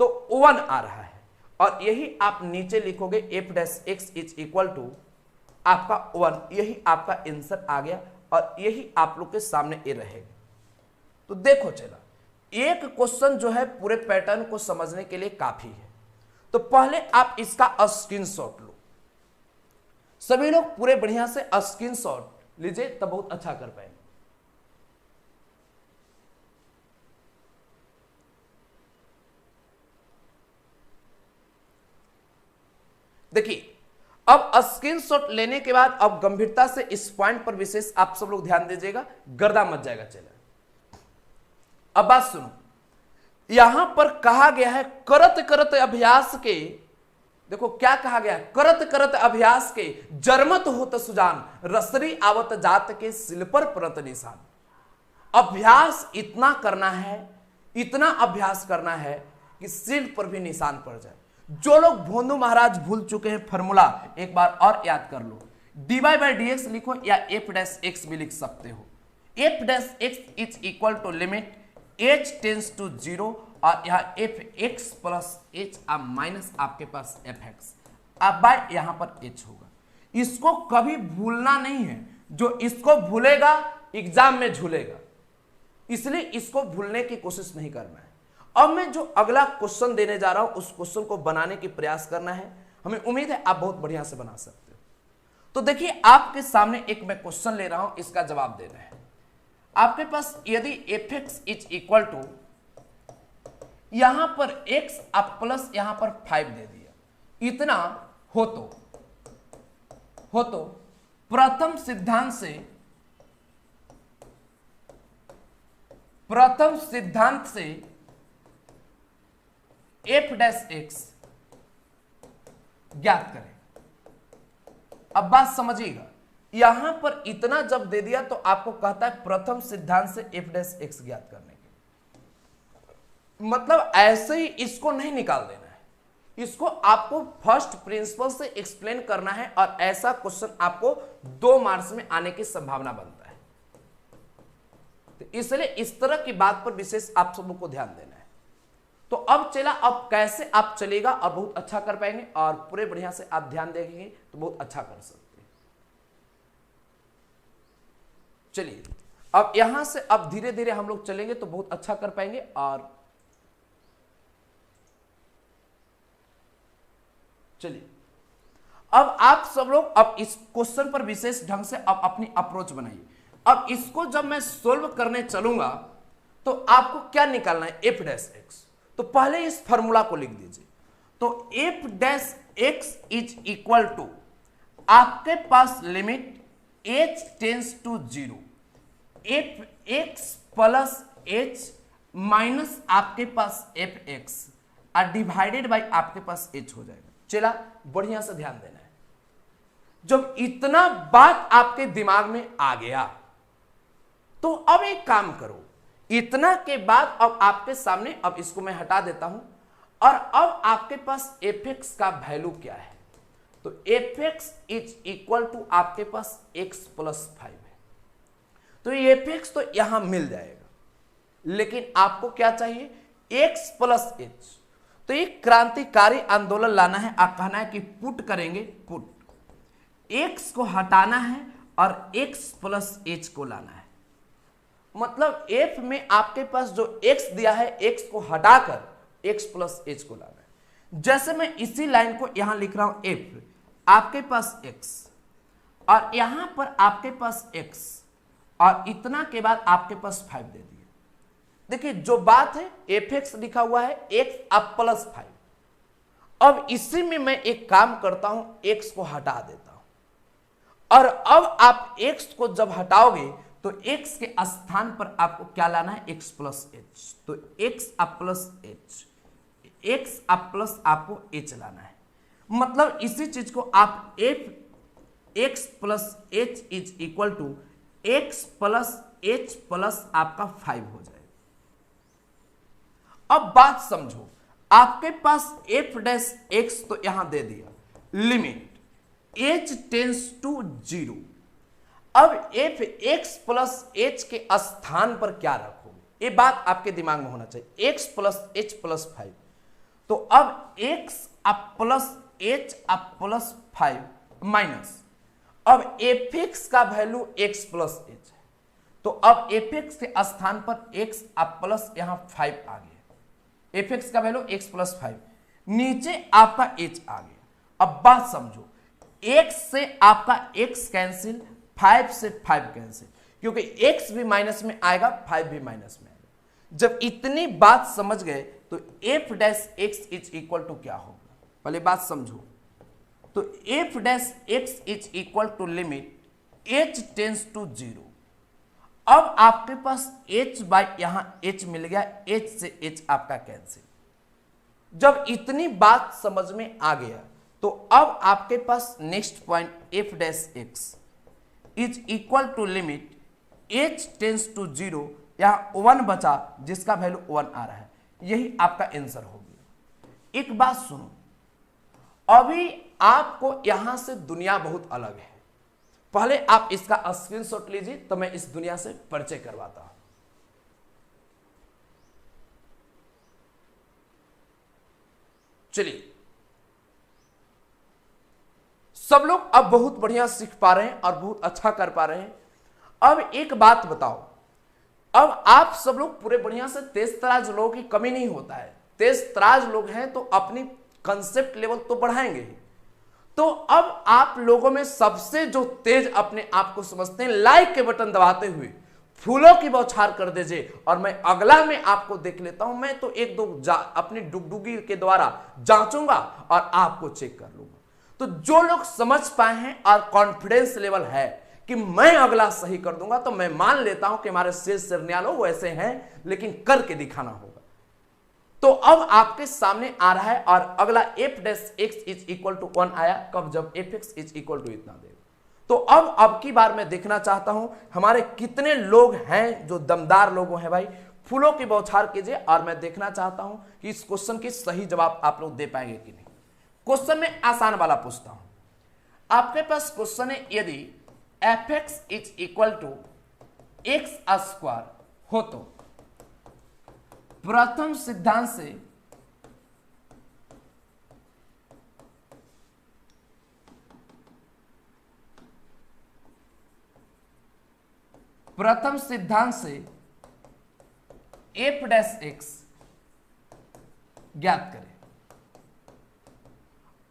तो 1 आ रहा है। और यही आप नीचे लिखोगे f dash x is equal to आपका 1, यही आपका आंसर आ गया। और यही आप लोग के सामने ये रहेगा। तो देखो चला, एक क्वेश्चन जो है पूरे पैटर्न को समझने के लिए काफी है। तो पहले आप इसका स्क्रीनशॉट लो, सभी लोग पूरे बढ़िया से स्क्रीनशॉट लीजिए, तब बहुत अच्छा कर पाएंगे। देखिए, अब स्क्रीनशॉट लेने के बाद अब गंभीरता से इस पॉइंट पर विशेष आप सब लोग ध्यान दीजिएगा, गर्दा मच जाएगा। चला, अब बात सुनो, यहां पर कहा गया है करत करत अभ्यास के, देखो क्या कहा गया है, करत करत अभ्यास के जरमत होत सुजान, रसरी आवत जात के सिल पर परत निशान। अभ्यास इतना करना है, इतना अभ्यास करना है कि सिल पर भी निशान पड़ जाए। जो लोग भोंदू महाराज भूल चुके हैं फॉर्मूला, एक बार और याद कर लो, dy बाई डी एक्स लिखो या एफ डैश एक्स भी लिख सकते हो। F dash x is equal to limit h tends to 0 और यहाँ f x plus h minus आपके पास एफ एक्स, अब बाय यहां पर h होगा। इसको कभी भूलना नहीं है, जो इसको भूलेगा एग्जाम में झूलेगा, इसलिए इसको भूलने की कोशिश नहीं करना है। अब मैं जो अगला क्वेश्चन देने जा रहा हूं उस क्वेश्चन को बनाने की प्रयास करना है, हमें उम्मीद है आप बहुत बढ़िया से बना सकते हो। तो देखिए, आपके सामने एक मैं क्वेश्चन ले रहा हूं, इसका जवाब देना है। आपके पास यदि f x is equal to यहां पर x आप प्लस यहां पर 5 दे दिया, इतना हो तो प्रथम सिद्धांत से एफ डैश एक्स ज्ञात करें। अब बात समझिएगा, यहां पर इतना जब दे दिया तो आपको कहता है प्रथम सिद्धांत से एफ डैश एक्स ज्ञात करने के, मतलब ऐसे ही इसको नहीं निकाल देना है, इसको आपको फर्स्ट प्रिंसिपल से एक्सप्लेन करना है। और ऐसा क्वेश्चन आपको 2 मार्क्स में आने की संभावना बनता है, तो इसलिए इस तरह की बात पर विशेष आप सबों को ध्यान देना है। तो अब चला, अब कैसे आप चलेगा और बहुत अच्छा कर पाएंगे, और पूरे बढ़िया से आप ध्यान देंगे तो बहुत अच्छा कर सकते हैं। चलिए, अब यहां से अब धीरे धीरे हम लोग चलेंगे तो बहुत अच्छा कर पाएंगे। और चलिए, अब आप सब लोग अब इस क्वेश्चन पर विशेष ढंग से अब अपनी अप्रोच बनाइए। अब इसको जब मैं सोल्व करने चलूंगा तो आपको क्या निकालना है, एफ डैश एक्स। तो पहले इस फॉर्मूला को लिख दीजिए। तो f dash x is equal to आपके पास limit h tends to 0 f x plus h minus आपके पास एफ एक्स और डिवाइडेड बाई आपके पास h हो जाएगा। चला, बढ़िया से ध्यान देना है। जब इतना बात आपके दिमाग में आ गया तो अब एक काम करो, इतना के बाद अब आपके सामने, अब इसको मैं हटा देता हूं, और अब आपके पास एफ एक्स का वैल्यू क्या है। तो f x is equal to आपके पास x प्लस 5 है। तो एफ एक्स तो यहां मिल जाएगा, लेकिन आपको क्या चाहिए, x प्लस एच। तो एक क्रांतिकारी आंदोलन लाना है, आप कहना है कि पुट करेंगे, पुट x को हटाना है और x प्लस एच को लाना है। मतलब f में आपके पास जो x दिया है, x को हटाकर x प्लस एच को लाना है। जैसे मैं इसी लाइन को यहां लिख रहा हूं, f आपके पास x और यहां पर आपके पास x और इतना के बाद आपके पास 5 दे दिया। देखिए, जो बात है एफ एक्स लिखा हुआ है x अब प्लस 5, अब इसी में मैं एक काम करता हूं, x को हटा देता हूं, और अब आप x को जब हटाओगे तो x के स्थान पर आपको क्या लाना है, x प्लस एच। तो x up plus H, x up plus आपको h लाना है। मतलब इसी चीज को आप x plus h is equal to x plus h plus आपका 5 हो जाएगा। अब बात समझो, आपके पास f डैश x तो यहां दे दिया, लिमिट h टेंस टू 0। अब f x प्लस h के स्थान पर क्या रखोगे, ये बात आपके दिमाग में होना चाहिए। x प्लस h प्लस 5, तो अब x up plus h up plus 5 minus, अब fx का वैल्यू x प्लस h है, तो अब fx के स्थान पर x अप प्लस यहां 5 आ गया, fx का वैल्यू x प्लस 5, नीचे आपका h आ गया। अब बात समझो, x से आपका x कैंसिल, 5 से 5 कैंसिल, क्योंकि x भी माइनस में आएगा, 5 भी माइनस में आएगा। जब इतनी बात समझ गए तो f dash x is equal to क्या होगा, पहले बात समझो। तो f dash x is equal to limit h tends to 0। अब आपके पास h बाई यहां h मिल गया, h से h आपका कैंसिल। जब इतनी बात समझ में आ गया तो अब आपके पास next point f dash x is equal to limit h tends to 0, यहां 1 बचा जिसका वैल्यू 1 आ रहा है, यही आपका आंसर हो गया। एक बात सुनो, अभी आपको यहां से दुनिया बहुत अलग है, पहले आप इसका स्क्रीनशॉट लीजिए तो मैं इस दुनिया से परिचय करवाता हूं। चलिए, सब लोग अब बहुत बढ़िया सीख पा रहे हैं और बहुत अच्छा कर पा रहे हैं। अब एक बात बताओ, अब आप सब लोग पूरे बढ़िया से तेज तराज लोगों की कमी नहीं होता है, तेज तराज लोग हैं तो अपनी कंसेप्ट लेवल तो बढ़ाएंगे ही। तो अब आप लोगों में सबसे जो तेज अपने आप को समझते हैं, लाइक के बटन दबाते हुए फूलों की बौछार कर दीजिए, और मैं अगला में आपको देख लेता हूं। मैं तो एक दो अपनी डुगडुगी के द्वारा जांचूंगा और आपको चेक कर लूंगा। तो जो लोग समझ पाए हैं और कॉन्फिडेंस लेवल है कि मैं अगला सही कर दूंगा, तो मैं मान लेता हूं कि हमारे शेष सरन्यालो वैसे हैं, लेकिन करके दिखाना होगा। तो अब आपके सामने आ रहा है, और अगला f dash x is equal to 1 आया, कब, जब fx इज इक्वल टू इतना देगा। तो अब की बार मैं देखना चाहता हूं हमारे कितने लोग हैं जो दमदार लोग हैं। भाई फूलों की बौछार कीजिए, और मैं देखना चाहता हूं कि इस क्वेश्चन की सही जवाब आप लोग दे पाएंगे कि नहीं। क्वेश्चन में आसान वाला पूछता हूं, आपके पास क्वेश्चन है, यदि fx is equal to x square हो तो प्रथम सिद्धांत से f डैश x ज्ञात करें।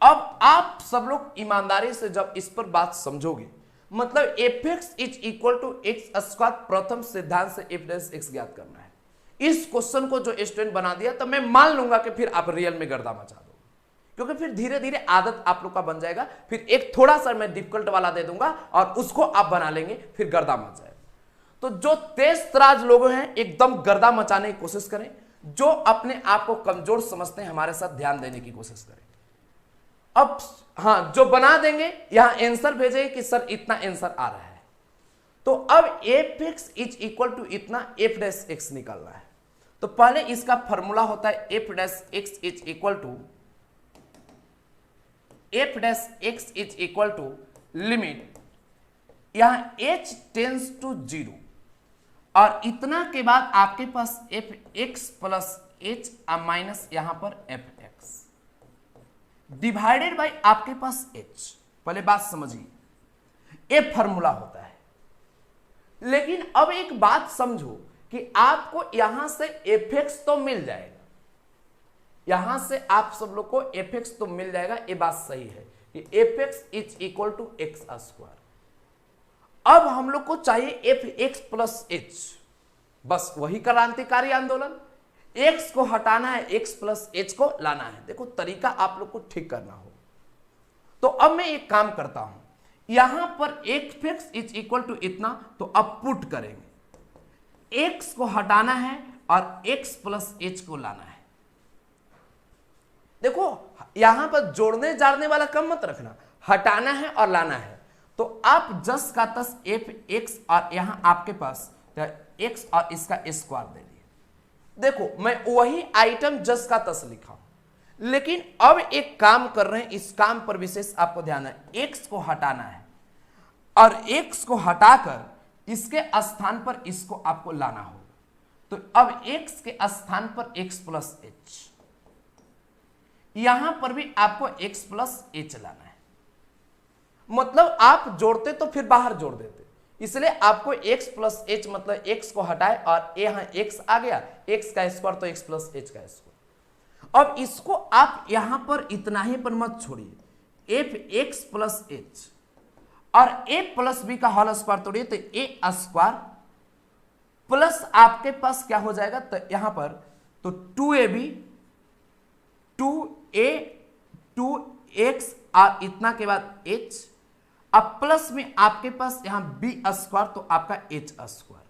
अब आप सब लोग ईमानदारी से जब इस पर बात समझोगे, मतलब fx is equal to x square प्रथम सिद्धांत से f डैश x ज्ञात करना है। इस क्वेश्चन को जो स्टूडेंट बना दिया, तो मैं मान लूंगा कि फिर आप रियल में गर्दा मचा दोगे, क्योंकि फिर धीरे धीरे आदत आप लोग का बन जाएगा। फिर एक थोड़ा सा मैं डिफिकल्ट वाला दे दूंगा और उसको आप बना लेंगे, फिर गर्दा मच जाएगा। तो जो तेज तराज लोग हैं एकदम गर्दा मचाने की कोशिश करें, जो अपने आप को कमजोर समझते हैं हमारे साथ ध्यान देने की कोशिश करें। अब हाँ, जो बना देंगे यहां आंसर भेजेंगे कि सर इतना आंसर आ रहा है। तो अब fx इज इक्वल टू इतना f डैश x निकलना है। तो पहले इसका फॉर्मूला होता है f dash x is equal to limit, यहां h टेंस टू 0, और इतना के बाद आपके पास fx प्लस h माइनस यहां पर fx डिवाइडेड बाय आपके पास h। पहले बात समझिए, ये फॉर्मूला होता है। लेकिन अब एक बात समझो कि आपको यहां से fx तो मिल जाएगा, यहां से आप सब लोग को fx तो मिल जाएगा, ये बात सही है कि fx is equal to x square. अब हम लोग को चाहिए fx प्लस h, बस वही क्रांतिकारी आंदोलन। x को हटाना है, x प्लस h को लाना है। देखो तरीका आप लोग को ठीक करना हो। तो अब मैं एक काम करता हूं, यहां पर x इज इक्वल टू इतना, तो अब पुट करेंगे, x को हटाना है और x प्लस h को लाना है। देखो यहां पर जोड़ने जाड़ने वाला कम मत रखना, हटाना है और लाना है। तो आप जस का तस एफ एक्स और यहां आपके पास एक्स और इसका स्क्वायर दे दिए। देखो मैं वही आइटम जस का तस लिखा हूं, लेकिन अब एक काम कर रहे हैं, इस काम पर विशेष आपको ध्यान है। एक्स को हटाना है और एक्स को हटाकर इसके स्थान पर इसको आपको लाना हो। तो अब एक्स के स्थान पर एक्स प्लस एच, यहां पर भी आपको x प्लस एच लाना है। मतलब आप जोड़ते तो फिर बाहर जोड़ देते, इसलिए आपको x प्लस एच मतलब x को हटाए और यहां x आ गया, x का स्क्वायर तो x प्लस एच का स्क्वायर। अब इसको आप यहां पर इतना ही पर मत छोड़िए, एफ एक्स प्लस एच और a प्लस बी का होल स्क्वायर तोड़िए तो a स्क्वायर प्लस आपके पास क्या हो जाएगा, तो यहां पर तो 2ab 2a 2x और इतना के बाद h, अब प्लस में आपके पास यहां b स्क्वायर तो आपका h स्क्वायर।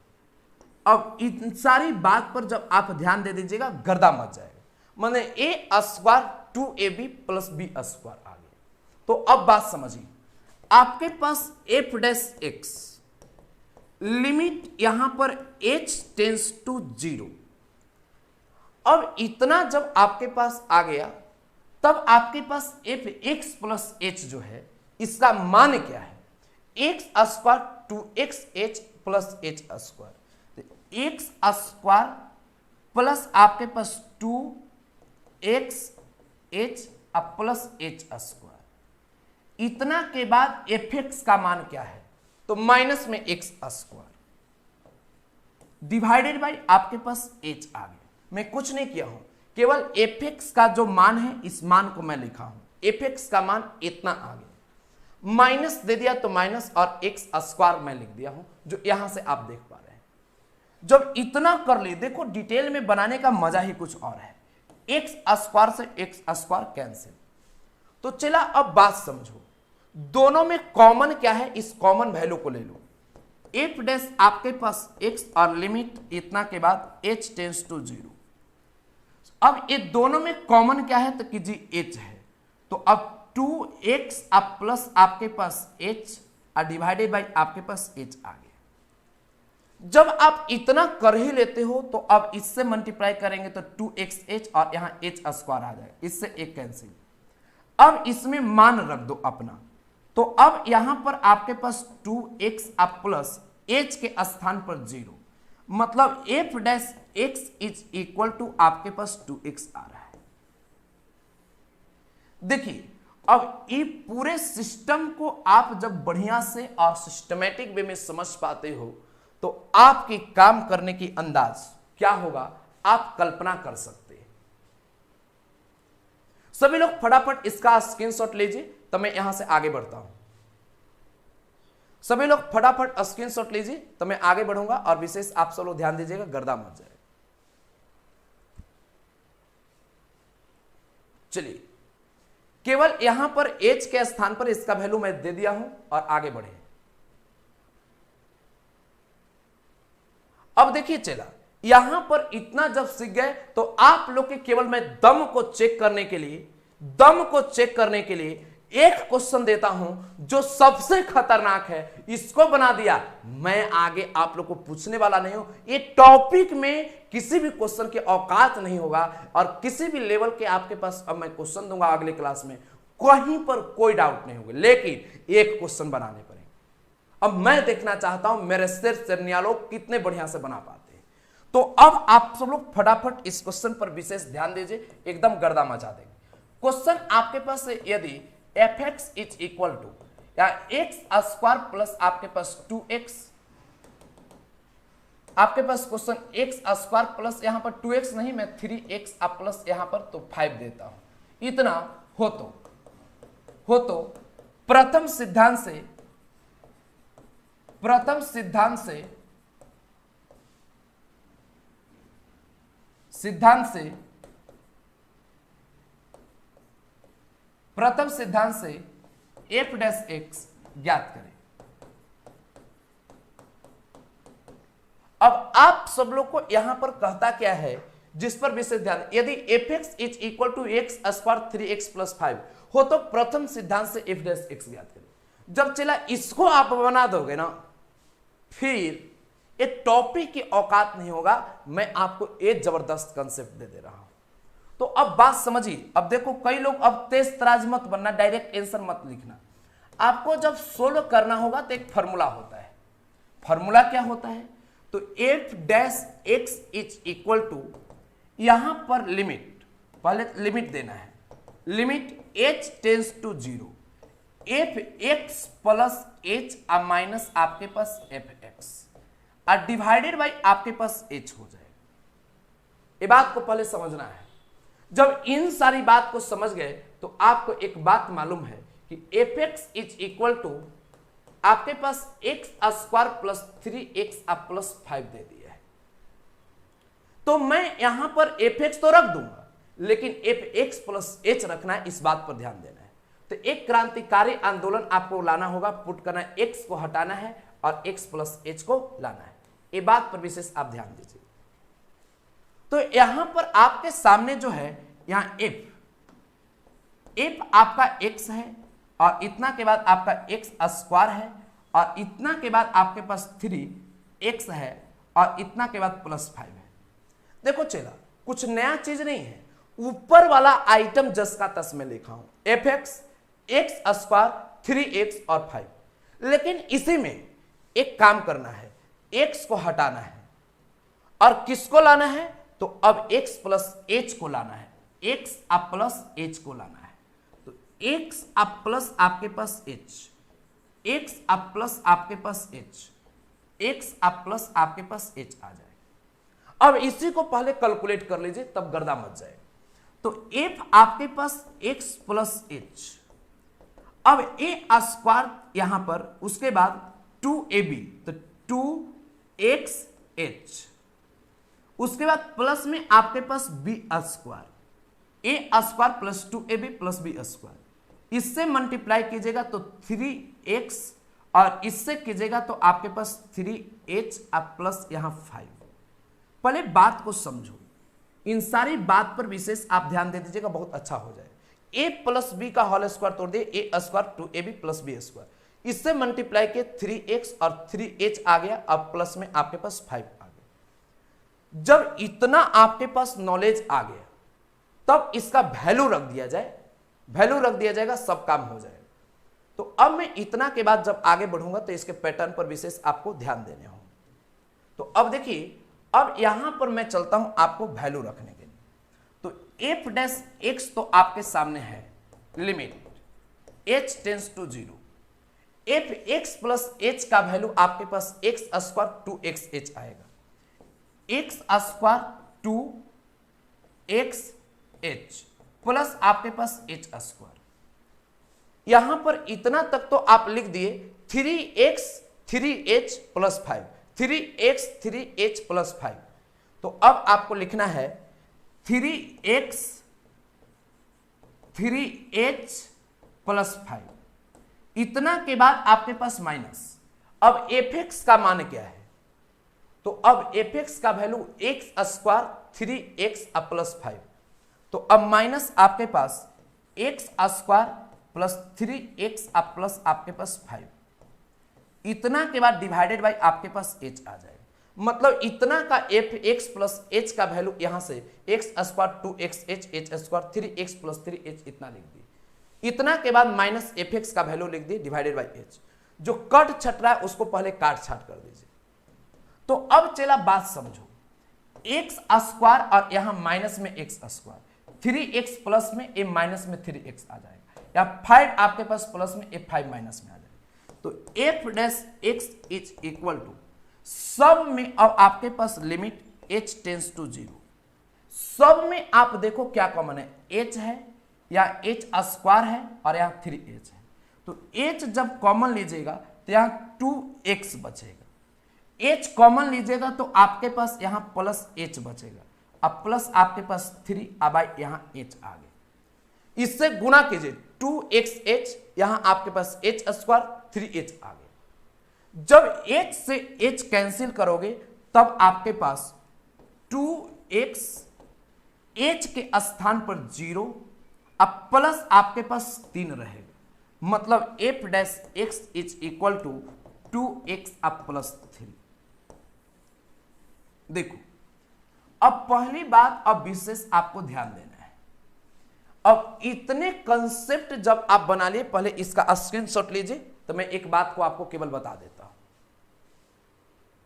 अब इन सारी बात पर जब आप ध्यान दे दीजिएगा गर्दा मच जाएगा, माने a square 2ab plus b square आ गया। तो अब बात समझिए, आपके पास f डैश x लिमिट यहां पर h टेंस टू 0। अब इतना जब आपके पास आ गया, तब आपके पास एफ एक्स प्लस एच जो है इसका मान क्या है, x square 2xh plus H square, x square plus आपके पास 2xh प्लस एच स्क्वायर। इतना के बाद एफ एक्स का मान क्या है, तो माइनस में एक्स स्क्वायर डिवाइडेड बाई आपके पास h आ गया। मैं कुछ नहीं किया हूं, केवल एफ एक्स का जो मान है इस मान को मैं लिखा हूं, एफ एक्स का मान इतना आ गया, माइनस दे दिया तो माइनस और एक्स स्क्वायर मैं लिख दिया हूं, जो यहां से आप देख पा रहे हैं। जब इतना कर ले, देखो डिटेल में बनाने का मजा ही कुछ और है, एक्स स्क्वायर से एक्स स्क्वायर कैंसिल। तो चला अब बात समझो, दोनों में कॉमन क्या है, इस कॉमन वैल्यू को ले लो। एफ डैश आपके पास एक्स और लिमिट इतना के बाद h टेंस टू 0। अब ये दोनों में कॉमन क्या है, तो कीजिए h है, तो अब 2x अब प्लस आपके पास h और डिवाइडेड बाई आपके पास h आ गया। जब आप इतना कर ही लेते हो तो अब इससे मल्टीप्लाई करेंगे तो 2xh और यहां h स्क्वायर आ जाएगा, इससे एक कैंसिल। अब इसमें मान रख दो अपना, तो अब यहां पर आपके पास 2x अब प्लस h के स्थान पर 0, मतलब f dash x is equal to आपके पास 2x आ रहा है। देखिए अब ये पूरे सिस्टम को आप जब बढ़िया से और सिस्टमैटिक वे में समझ पाते हो तो आपके काम करने की अंदाज क्या होगा आप कल्पना कर सकते हैं। सभी लोग फटाफट इसका स्क्रीनशॉट लीजिए, तो मैं यहां से आगे बढ़ता हूं। सभी लोग फटाफट स्क्रीनशॉट लीजिए, तो मैं आगे बढ़ूंगा और विशेष आप सब लोग ध्यान दीजिएगा, गर्दा मच जाए। चलिए केवल यहां पर h के स्थान पर इसका वैल्यू मैं दे दिया हूं और आगे बढ़े। अब देखिए चला, यहां पर इतना जब सीख गए तो आप लोग के केवल मैं दम को चेक करने के लिए एक क्वेश्चन देता हूं जो सबसे खतरनाक है, इसको बना दिया। मैं आगे आप लोग को पूछने वाला नहीं हूं, ये टॉपिक में किसी भी क्वेश्चन की औकात नहीं होगा और किसी भी लेवल के आपके पास अब मैं क्वेश्चन दूंगा अगले क्लास में, कहीं पर कोई डाउट नहीं होगा, लेकिन एक क्वेश्चन बनाने पड़ेंगे। अब मैं देखना चाहता हूं मेरे सिर लोग कितने बढ़िया से बना पाते हैं। तो अब आप सब लोग फटाफट इस क्वेश्चन पर विशेष ध्यान दीजिए, एकदम गर्दा मचा देंगे। क्वेश्चन आपके पास यदि f x is equal to या एक्स स्क्वायर प्लस आपके पास 2x, आपके पास क्वेश्चन एक्स स्क्वायर प्लस यहां पर 2x नहीं, मैं 3x अब प्लस यहां पर तो 5 देता हूं, इतना हो तो प्रथम सिद्धांत से सिद्धांत से, प्रथम सिद्धांत से f डैश x ज्ञात करें। अब आप सब लोग को यहां पर कहता क्या है, जिस पर विशेष ध्यान, यदि fx is equal to x square 3x plus 5 हो तो प्रथम सिद्धांत से f डैश x ज्ञात करें। जब चला इसको आप बना दोगे ना, फिर एक टॉपिक की औकात नहीं होगा। मैं आपको एक जबरदस्त कंसेप्ट दे रहा हूं, तो अब बात समझिए। अब देखो, कई लोग अब तेज तराज मत बनना, डायरेक्ट आंसर मत लिखना। आपको जब सोल्व करना होगा तो एक फॉर्मूला होता है। फॉर्मूला क्या होता है? तो f dash x is equal to, यहां पर लिमिट, पहले लिमिट देना है, limit h tends to 0 f x plus h minus आपके पास f x और डिवाइडेड बाई आपके पास h हो जाएगा। ये बात को पहले समझना है। जब इन सारी बात को समझ गए तो आपको एक बात मालूम है कि f x is equal to आपके पास x square plus 3x plus 5 दे दिया है। तो मैं यहां पर एफ एक्स तो रख दूंगा, लेकिन एफ एक्स प्लस एच रखना है, इस बात पर ध्यान देना है। तो एक क्रांतिकारी आंदोलन आपको लाना होगा, पुट करना है, एक्स को हटाना है और एक्स प्लस एच को लाना है। ये बात पर विशेष आप ध्यान दीजिए। तो यहां पर आपके सामने जो है, यहां एफ आपका एक्स है और इतना के बाद आपका एक्स स्क्वायर है और इतना के बाद आपके पास 3x है और इतना के बाद प्लस 5 है। देखो चला, कुछ नया चीज नहीं है, ऊपर वाला आइटम जस का तस में लिखा हूं, एफ एक्स स्क्वायर 3x और 5। लेकिन इसी में एक काम करना है, x को हटाना है और किसको लाना है? तो अब x प्लस h को लाना है, x अब प्लस h को लाना है। तो x अब प्लस आपके पास h, x अब प्लस आपके पास h, x अब प्लस आपके पास h आ जाएगा। अब इसी को पहले कैलकुलेट कर लीजिए, तब गर्दा मच जाएगा। तो f आपके पास x प्लस h, अब a स्क्वायर यहां पर, उसके बाद 2ab, तो 2xh, उसके बाद प्लस में आपके पास b square, a square plus 2ab plus b square, इससे मल्टीप्लाई कीजिएगा तो 3x और इससे कीजिएगा तो आपके पास 3h प्लस यहां 5। पहले बात को समझो, इन सारी बात पर विशेष आप ध्यान दे दीजिएगा, बहुत अच्छा हो जाए। a प्लस बी का होल स्क्वायर तोड़ दिए, a square 2ab plus b square, इससे मल्टीप्लाई के 3x और 3h आ गया, अब प्लस में आपके पास 5 आ गया। जब इतना आपके पास नॉलेज आ गया, तब इसका वैल्यू रख दिया जाए, वैल्यू रख दिया जाएगा, सब काम हो जाएगा। तो अब मैं इतना के बाद जब आगे बढ़ूंगा तो इसके पैटर्न पर विशेष आपको ध्यान देने होंगे। तो अब देखिए, अब यहां पर मैं चलता हूं आपको वैल्यू रखने के लिए। तो एफ डैश एक्स तो आपके सामने है, limit h tends to 0, f x plus h का वैल्यू आपके पास एक्स स्क्वायर 2xh आएगा, एक्स स्क्वायर 2xh प्लस आपके पास h स्क्वायर। यहां पर इतना तक तो आप लिख दिए, 3x 3h plus 5, 3x 3h plus 5। तो अब आपको लिखना है 3x 3h प्लस 5, इतना के बाद आपके पास माइनस। अब एफ एक्स का मान क्या है? तो अब एफ एक्स का value x square 3x plus 5, तो अब माइनस आपके पास x square plus 3x plus आपके पास 5, इतना के बाद डिवाइडेड बाई आपके पास h आ जाएगा। मतलब इतना का एफ एक्स प्लस h का वैल्यू यहां से x square 2xh, h square 3x plus 3h इतना लिख दिए, इतना के बाद माइनस एफ एक्स का वैल्यू लिख दिए डिवाइडेड बाई h। जो कट छट रहा है उसको पहले काट छाट कर दीजिए। तो अब चला बात समझो, एक्स स्क्वायर और यहां माइनस में एक्स स्क्वायर, 3x प्लस में a माइनस में 3x आ जाएगा, या 5 आपके पास प्लस में a 5 माइनस में आ जाएगा। तो f dash x is equal to, सब में अब आपके पास लिमिट h टेंस टू 0, सब में आप देखो क्या कॉमन है, h है या h स्क्वायर है और यहां 3h है। तो h जब कॉमन लीजिएगा तो यहां 2x बचेगा, h कॉमन लीजिएगा तो आपके पास यहां प्लस h बचेगा अब प्लस आपके पास 3 अब यहां h आ गए, इससे गुना कीजिए 2xh, यहां आपके पास h स्क्वायर 3h आ गए। जब h से h कैंसिल करोगे तब आपके पास 2x h के स्थान पर 0, अब प्लस आपके पास 3 रहेगा, मतलब f dash x is equal to 2x अब प्लस 3। देखो अब पहली बात, अब विशेष आपको ध्यान देना है। अब इतने कंसेप्ट जब आप बना लिए, पहले इसका स्क्रीनशॉट लीजिए, तो मैं एक बात को आपको केवल बता देता हूं।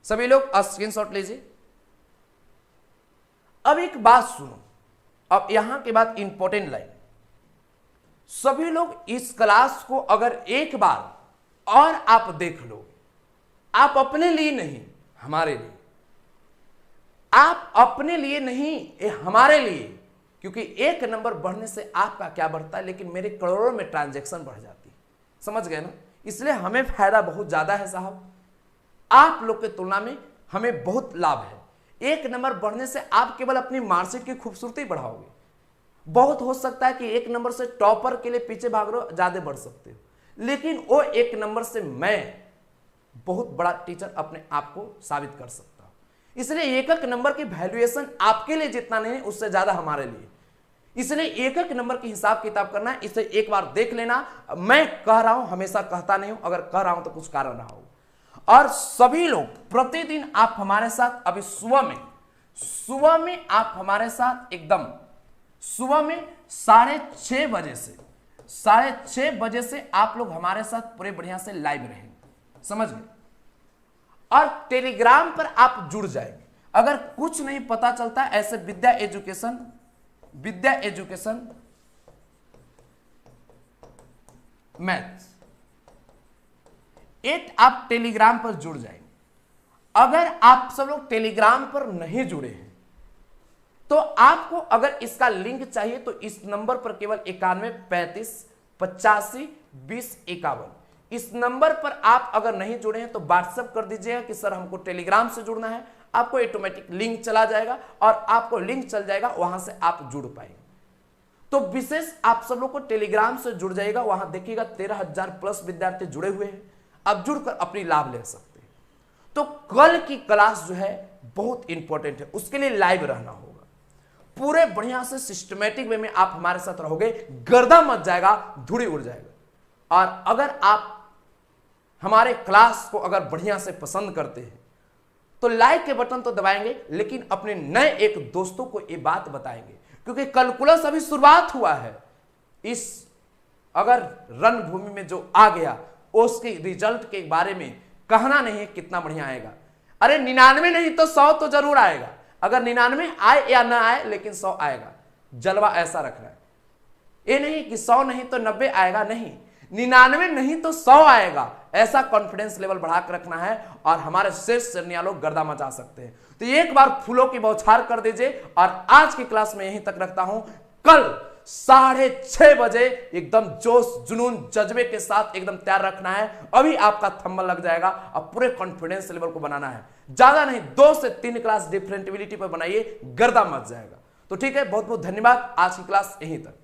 सभी लोग स्क्रीनशॉट लीजिए। अब एक बात सुनो, अब यहां के बाद इंपॉर्टेंट लाइन, सभी लोग इस क्लास को अगर एक बार और आप देख लो, आप अपने लिए नहीं हमारे लिए, आप अपने लिए नहीं ये हमारे लिए, क्योंकि एक नंबर बढ़ने से आपका क्या बढ़ता है, लेकिन मेरे करोड़ों में ट्रांजैक्शन बढ़ जाती है, समझ गए ना। इसलिए हमें फायदा बहुत ज्यादा है साहब, आप लोग के तुलना में हमें बहुत लाभ है। एक नंबर बढ़ने से आप केवल अपनी मार्कशीट की खूबसूरती बढ़ाओगे। बहुत हो सकता है कि एक नंबर से टॉपर के लिए पीछे भाग रहे हो, ज्यादा बढ़ सकते हो, लेकिन वो एक नंबर से मैं बहुत बड़ा टीचर अपने आप को साबित कर सकता हूं। इसलिए एक एक नंबर की वैल्यूएशन आपके लिए जितना नहीं, उससे ज्यादा हमारे लिए। इसलिए एक एक नंबर की हिसाब किताब करना है, इसे एक बार देख लेना। मैं कह रहा हूं, हमेशा कहता नहीं हूं, अगर कह रहा हूं तो कुछ कारण रहा हो। और सभी लोग प्रतिदिन आप हमारे साथ, अभी सुबह में आप हमारे साथ एकदम सुबह में 6:30 बजे से आप लोग हमारे साथ पूरे बढ़िया से लाइव रहेंगे, समझ गए। और टेलीग्राम पर आप जुड़ जाएंगे। अगर कुछ नहीं पता चलता, ऐसे विद्या एजुकेशन मैथ्स 8 आप टेलीग्राम पर जुड़ जाएंगे। अगर आप सब लोग टेलीग्राम पर नहीं जुड़े हैं तो आपको अगर इसका लिंक चाहिए तो इस नंबर पर केवल 91 35 85 20 51, इस नंबर पर आप अगर नहीं जुड़े हैं तो व्हाट्सएप कर दीजिएगा कि सर हमको टेलीग्राम से जुड़ना है। आपको ऑटोमेटिक लिंक चला जाएगा और आपको लिंक चल जाएगा, वहां से आप जुड़ पाएंगे। तो विशेष आप सब लोग को टेलीग्राम से जुड़ जाएगा, वहां देखिएगा 13,000 प्लस विद्यार्थी जुड़े हुए हैं। आप जुड़कर अपनी लाभ ले सकते हैं। तो कल की क्लास जो है बहुत इंपॉर्टेंट है, उसके लिए लाइव रहना होगा। पूरे बढ़िया से सिस्टमेटिक वे में आप हमारे साथ रहोगे, गर्दा मच जाएगा, धूड़ी उड़ जाएगा। और अगर आप हमारे क्लास को अगर बढ़िया से पसंद करते हैं तो लाइक के बटन तो दबाएंगे, लेकिन अपने नए एक दोस्तों को ये बात बताएंगे, क्योंकि कैलकुलस अभी शुरुआत हुआ है। इस अगर रणभूमि में जो आ गया उसके रिजल्ट के बारे में कहना नहीं है कितना बढ़िया आएगा। अरे 99 नहीं तो 100 तो जरूर आएगा। अगर 99 आए या ना आए, लेकिन 100 आएगा। जलवा ऐसा रखना है, ये नहीं कि 100 नहीं तो 90 आएगा, नहीं, 99 नहीं तो 100 आएगा। ऐसा कॉन्फिडेंस लेवल बढ़ा कर रखना है और हमारे शीर्ष श्रेणिया लोग गर्दा मचा सकते हैं। तो एक बार फूलों की बौछार कर दीजिए। और आज की क्लास में यहीं तक रखता हूं। कल 6:30 बजे एकदम जोश जुनून जज्बे के साथ एकदम तैयार रखना है। अभी आपका थंबनेल लग जाएगा और पूरे कॉन्फिडेंस लेवल को बनाना है। ज्यादा नहीं, 2 से 3 क्लास डिफरेंटिबिलिटी पर बनाइए, गर्दा मच जाएगा। तो ठीक है, बहुत बहुत धन्यवाद। आज की क्लास यहीं तक।